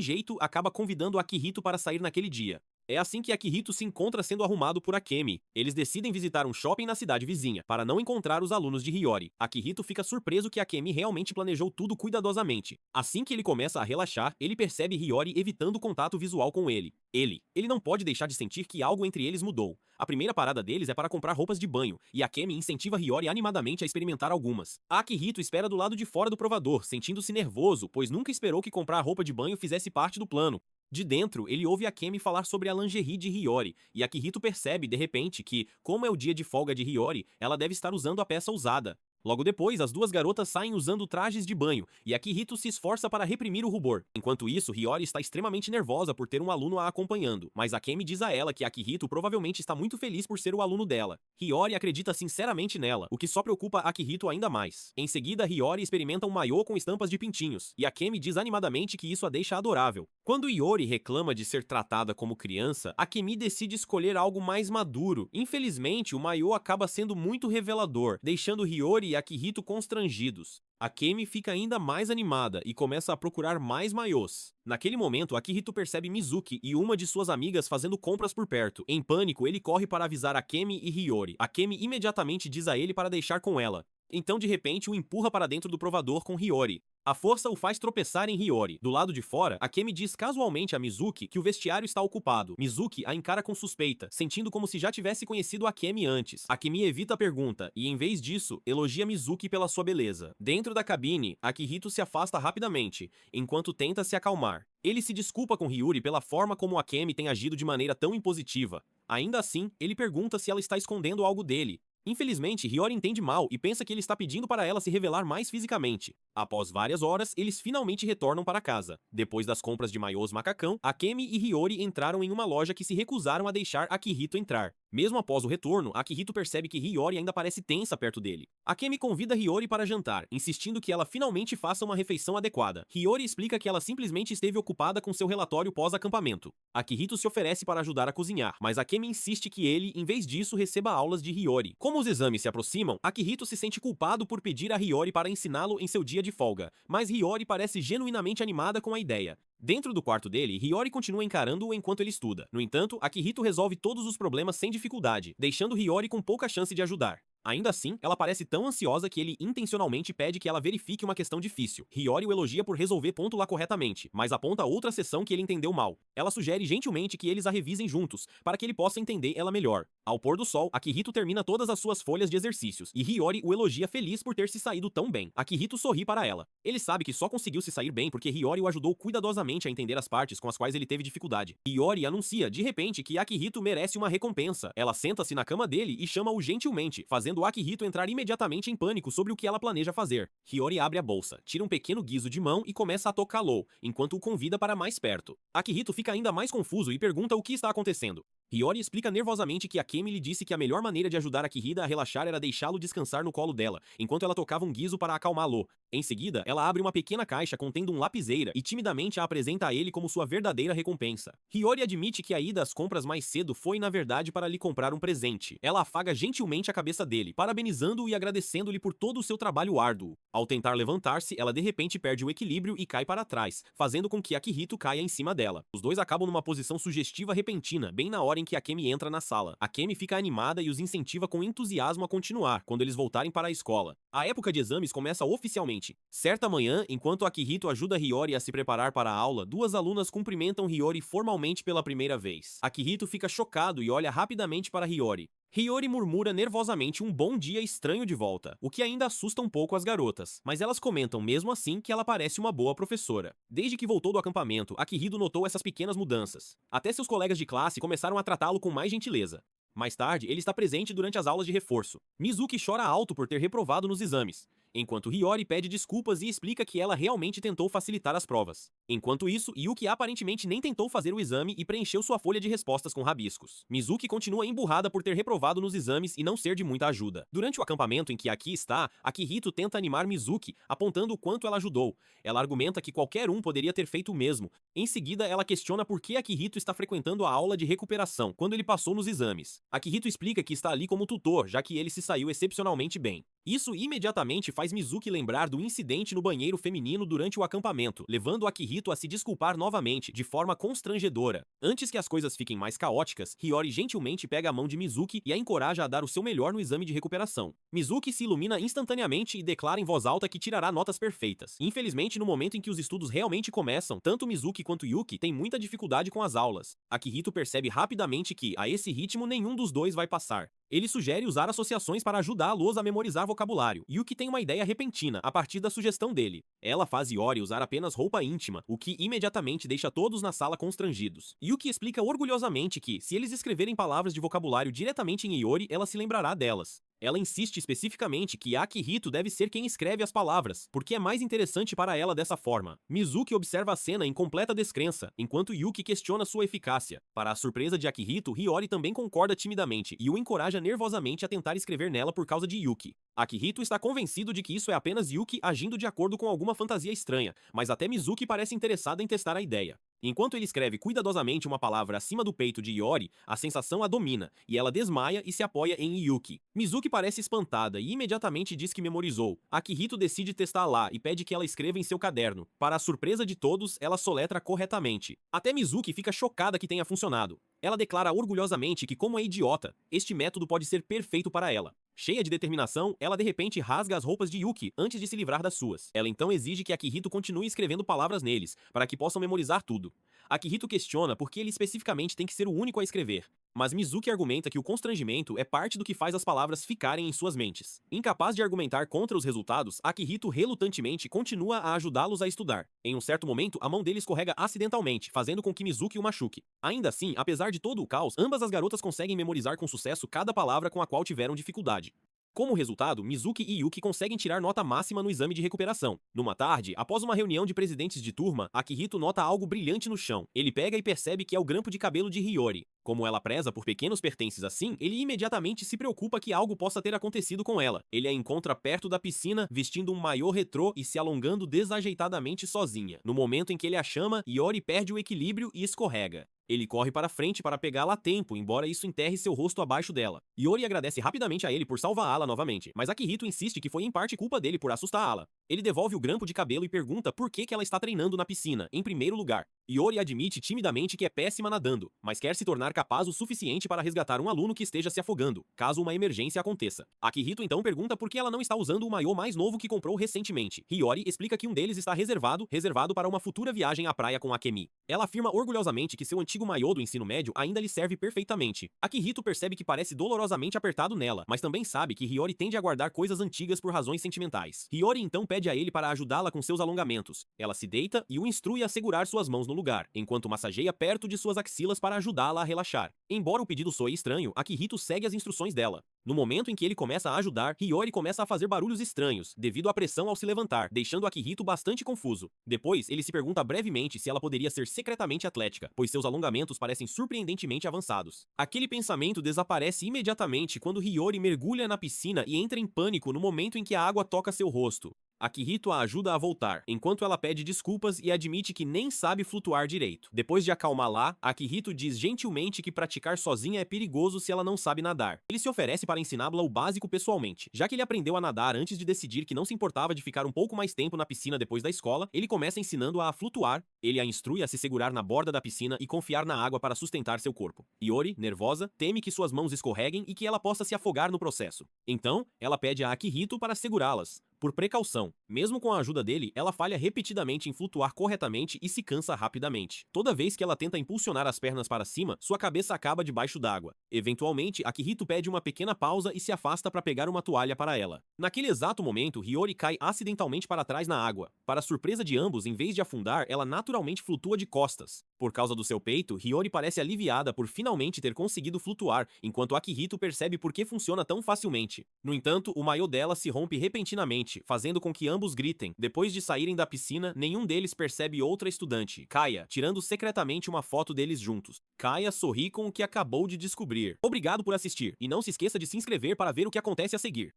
jeito, acaba convidando Akihito para sair naquele dia. É assim que Akihito se encontra sendo arrumado por Akemi. Eles decidem visitar um shopping na cidade vizinha, para não encontrar os alunos de Hiyori. Akihito fica surpreso que Akemi realmente planejou tudo cuidadosamente. Assim que ele começa a relaxar, ele percebe Hiyori evitando contato visual com ele. Ele não pode deixar de sentir que algo entre eles mudou. A primeira parada deles é para comprar roupas de banho, e Akemi incentiva Hiyori animadamente a experimentar algumas. Akihito espera do lado de fora do provador, sentindo-se nervoso, pois nunca esperou que comprar roupa de banho fizesse parte do plano. De dentro, ele ouve Akemi falar sobre a lingerie de Hiyori, e Akihito percebe, de repente, que, como é o dia de folga de Hiyori, ela deve estar usando a peça usada. Logo depois, as duas garotas saem usando trajes de banho, e Akihito se esforça para reprimir o rubor. Enquanto isso, Hiyori está extremamente nervosa por ter um aluno a acompanhando, mas Akemi diz a ela que Akihito provavelmente está muito feliz por ser o aluno dela. Hiyori acredita sinceramente nela, o que só preocupa Akihito ainda mais. Em seguida, Hiyori experimenta um maiô com estampas de pintinhos, e Akemi diz animadamente que isso a deixa adorável. Quando Hiyori reclama de ser tratada como criança, Akemi decide escolher algo mais maduro. Infelizmente, o maiô acaba sendo muito revelador, deixando Hiyori e Akihito constrangidos. Akemi fica ainda mais animada e começa a procurar mais maiôs. Naquele momento, Akihito percebe Mizuki e uma de suas amigas fazendo compras por perto. Em pânico, ele corre para avisar Akemi e Hiyori. Akemi imediatamente diz a ele para deixar com ela. Então de repente o empurra para dentro do provador com Hiyori. A força o faz tropeçar em Hiyori. Do lado de fora, Akemi diz casualmente a Mizuki que o vestiário está ocupado. Mizuki a encara com suspeita, sentindo como se já tivesse conhecido Akemi antes. Akemi evita a pergunta e, em vez disso, elogia Mizuki pela sua beleza. Dentro da cabine, Akihito se afasta rapidamente, enquanto tenta se acalmar. Ele se desculpa com Hiyori pela forma como Akemi tem agido de maneira tão impositiva. Ainda assim, ele pergunta se ela está escondendo algo dele. Infelizmente, Hiyori entende mal e pensa que ele está pedindo para ela se revelar mais fisicamente. Após várias horas, eles finalmente retornam para casa. Depois das compras de maiôs macacão, Akemi e Hiyori entraram em uma loja que se recusaram a deixar Akihito entrar. Mesmo após o retorno, Akihito percebe que Hiyori ainda parece tensa perto dele. Akemi convida Hiyori para jantar, insistindo que ela finalmente faça uma refeição adequada. Hiyori explica que ela simplesmente esteve ocupada com seu relatório pós-acampamento. Akihito se oferece para ajudar a cozinhar, mas Akemi insiste que ele, em vez disso, receba aulas de Hiyori. Como os exames se aproximam, Akihito se sente culpado por pedir a Hiyori para ensiná-lo em seu dia de folga, mas Hiyori parece genuinamente animada com a ideia. Dentro do quarto dele, Hiyori continua encarando-o enquanto ele estuda. No entanto, Akihito resolve todos os problemas sem dificuldade, deixando Hiyori com pouca chance de ajudar. Ainda assim, ela parece tão ansiosa que ele intencionalmente pede que ela verifique uma questão difícil. Hiyori o elogia por resolver ponto lá corretamente, mas aponta outra seção que ele entendeu mal. Ela sugere gentilmente que eles a revisem juntos, para que ele possa entender ela melhor. Ao pôr do sol, Akihito termina todas as suas folhas de exercícios, e Hiyori o elogia feliz por ter se saído tão bem. Akihito sorri para ela. Ele sabe que só conseguiu se sair bem porque Hiyori o ajudou cuidadosamente a entender as partes com as quais ele teve dificuldade. Hiyori anuncia, de repente, que Akihito merece uma recompensa. Ela senta-se na cama dele e chama-o gentilmente, fazendo Akihito entrar imediatamente em pânico sobre o que ela planeja fazer. Hiyori abre a bolsa, tira um pequeno guizo de mão e começa a tocá-lo, enquanto o convida para mais perto. Akihito fica ainda mais confuso e pergunta o que está acontecendo. Hiyori explica nervosamente que Akemi lhe disse que a melhor maneira de ajudar Akihito a relaxar era deixá-lo descansar no colo dela, enquanto ela tocava um guizo para acalmá-lo. Em seguida, ela abre uma pequena caixa contendo um lapiseira e timidamente a apresenta a ele como sua verdadeira recompensa. Hiyori admite que a ida às compras mais cedo foi, na verdade, para lhe comprar um presente. Ela afaga gentilmente a cabeça dele, parabenizando-o e agradecendo-lhe por todo o seu trabalho árduo. Ao tentar levantar-se, ela de repente perde o equilíbrio e cai para trás, fazendo com que Akihito caia em cima dela. Os dois acabam numa posição sugestiva repentina, bem na hora em que Akemi entra na sala. Akemi fica animada e os incentiva com entusiasmo a continuar, quando eles voltarem para a escola. A época de exames começa oficialmente. Certa manhã, enquanto Akihito ajuda Hiyori a se preparar para a aula, duas alunas cumprimentam Hiyori formalmente pela primeira vez. Akihito fica chocado e olha rapidamente para Hiyori. Hiyori murmura nervosamente um bom dia estranho de volta, o que ainda assusta um pouco as garotas, mas elas comentam mesmo assim que ela parece uma boa professora. Desde que voltou do acampamento, Akihito notou essas pequenas mudanças. Até seus colegas de classe começaram a tratá-lo com mais gentileza. Mais tarde, ele está presente durante as aulas de reforço. Mizuki chora alto por ter reprovado nos exames, enquanto Hiyori pede desculpas e explica que ela realmente tentou facilitar as provas. Enquanto isso, Yuki aparentemente nem tentou fazer o exame e preencheu sua folha de respostas com rabiscos. Mizuki continua emburrada por ter reprovado nos exames e não ser de muita ajuda. Durante o acampamento em que Aki está, Akihito tenta animar Mizuki, apontando o quanto ela ajudou. Ela argumenta que qualquer um poderia ter feito o mesmo. Em seguida, ela questiona por que Akihito está frequentando a aula de recuperação, quando ele passou nos exames. Akihito explica que está ali como tutor, já que ele se saiu excepcionalmente bem. Isso imediatamente faz Mizuki lembrar do incidente no banheiro feminino durante o acampamento, levando Akihito a se desculpar novamente, de forma constrangedora. Antes que as coisas fiquem mais caóticas, Hiyori gentilmente pega a mão de Mizuki e a encoraja a dar o seu melhor no exame de recuperação. Mizuki se ilumina instantaneamente e declara em voz alta que tirará notas perfeitas. Infelizmente, no momento em que os estudos realmente começam, tanto Mizuki quanto Yuki têm muita dificuldade com as aulas. Akihito percebe rapidamente que, a esse ritmo, nenhum dos dois vai passar. Ele sugere usar associações para ajudá-los a memorizar vocabulário, e Yuki tem uma ideia repentina a partir da sugestão dele. Ela faz Hiyori usar apenas roupa íntima, o que imediatamente deixa todos na sala constrangidos. Yuki explica orgulhosamente que, se eles escreverem palavras de vocabulário diretamente em Hiyori, ela se lembrará delas. Ela insiste especificamente que Akihito deve ser quem escreve as palavras, porque é mais interessante para ela dessa forma. Mizuki observa a cena em completa descrença, enquanto Yuki questiona sua eficácia. Para a surpresa de Akihito, Hiyori também concorda timidamente e o encoraja nervosamente a tentar escrever nela por causa de Yuki. Akihito está convencido de que isso é apenas Yuki agindo de acordo com alguma fantasia estranha, mas até Mizuki parece interessada em testar a ideia. Enquanto ele escreve cuidadosamente uma palavra acima do peito de Hiyori, a sensação a domina, e ela desmaia e se apoia em Yuki. Mizuki parece espantada e imediatamente diz que memorizou. Akihito decide testá-la e pede que ela escreva em seu caderno. Para a surpresa de todos, ela soletra corretamente. Até Mizuki fica chocada que tenha funcionado. Ela declara orgulhosamente que, como é idiota, este método pode ser perfeito para ela. Cheia de determinação, ela de repente rasga as roupas de Yuki antes de se livrar das suas. Ela então exige que Akihito continue escrevendo palavras neles, para que possam memorizar tudo. Akihito questiona por que ele especificamente tem que ser o único a escrever, mas Mizuki argumenta que o constrangimento é parte do que faz as palavras ficarem em suas mentes. Incapaz de argumentar contra os resultados, Akihito relutantemente continua a ajudá-los a estudar. Em um certo momento, a mão dele escorrega acidentalmente, fazendo com que Mizuki o machuque. Ainda assim, apesar de todo o caos, ambas as garotas conseguem memorizar com sucesso cada palavra com a qual tiveram dificuldade. Como resultado, Mizuki e Yuki conseguem tirar nota máxima no exame de recuperação. Numa tarde, após uma reunião de presidentes de turma, Akihito nota algo brilhante no chão. Ele pega e percebe que é o grampo de cabelo de Hiyori. Como ela preza por pequenos pertences assim, ele imediatamente se preocupa que algo possa ter acontecido com ela. Ele a encontra perto da piscina, vestindo um maiô retrô e se alongando desajeitadamente sozinha. No momento em que ele a chama, Hiyori perde o equilíbrio e escorrega. Ele corre para frente para pegá-la a tempo, embora isso enterre seu rosto abaixo dela. Hiyori agradece rapidamente a ele por salvá-la novamente, mas Akihito insiste que foi em parte culpa dele por assustá-la. Ele devolve o grampo de cabelo e pergunta por que ela está treinando na piscina, em primeiro lugar. Hiyori admite timidamente que é péssima nadando, mas quer se tornar capaz o suficiente para resgatar um aluno que esteja se afogando, caso uma emergência aconteça. Akihito então pergunta por que ela não está usando o maiô mais novo que comprou recentemente. Hiyori explica que um deles está reservado para uma futura viagem à praia com Akemi. Ela afirma orgulhosamente que seu antigo maiô do ensino médio ainda lhe serve perfeitamente. Akihito percebe que parece dolorosamente apertado nela, mas também sabe que Hiyori tende a guardar coisas antigas por razões sentimentais. Hiyori então pede a ele para ajudá-la com seus alongamentos. Ela se deita e o instrui a segurar suas mãos no lugar, enquanto massageia perto de suas axilas para ajudá-la a relaxar. Embora o pedido soe estranho, Akihito segue as instruções dela. No momento em que ele começa a ajudar, Hiyori começa a fazer barulhos estranhos, devido à pressão ao se levantar, deixando Akihito bastante confuso. Depois, ele se pergunta brevemente se ela poderia ser secretamente atlética, pois seus alongamentos parecem surpreendentemente avançados. Aquele pensamento desaparece imediatamente quando Hiyori mergulha na piscina e entra em pânico no momento em que a água toca seu rosto. Akihito a ajuda a voltar, enquanto ela pede desculpas e admite que nem sabe flutuar direito. Depois de acalmá-la, Akihito diz gentilmente que praticar sozinha é perigoso se ela não sabe nadar. Ele se oferece para ensiná-la o básico pessoalmente. Já que ele aprendeu a nadar antes de decidir que não se importava de ficar um pouco mais tempo na piscina depois da escola, ele começa ensinando-a a flutuar, ele a instrui a se segurar na borda da piscina e confiar na água para sustentar seu corpo. Hiyori, nervosa, teme que suas mãos escorreguem e que ela possa se afogar no processo. Então, ela pede a Akihito para segurá-las. Por precaução, mesmo com a ajuda dele, ela falha repetidamente em flutuar corretamente e se cansa rapidamente. Toda vez que ela tenta impulsionar as pernas para cima, sua cabeça acaba debaixo d'água. Eventualmente, Akihito pede uma pequena pausa e se afasta para pegar uma toalha para ela. Naquele exato momento, Hiyori cai acidentalmente para trás na água. Para surpresa de ambos, em vez de afundar, ela naturalmente flutua de costas. Por causa do seu peito, Hiyori parece aliviada por finalmente ter conseguido flutuar, enquanto Akihito percebe por que funciona tão facilmente. No entanto, o maiô dela se rompe repentinamente, fazendo com que ambos gritem. Depois de saírem da piscina, nenhum deles percebe outra estudante, Kaya, tirando secretamente uma foto deles juntos. Kaya sorri com o que acabou de descobrir. Obrigado por assistir, e não se esqueça de se inscrever para ver o que acontece a seguir.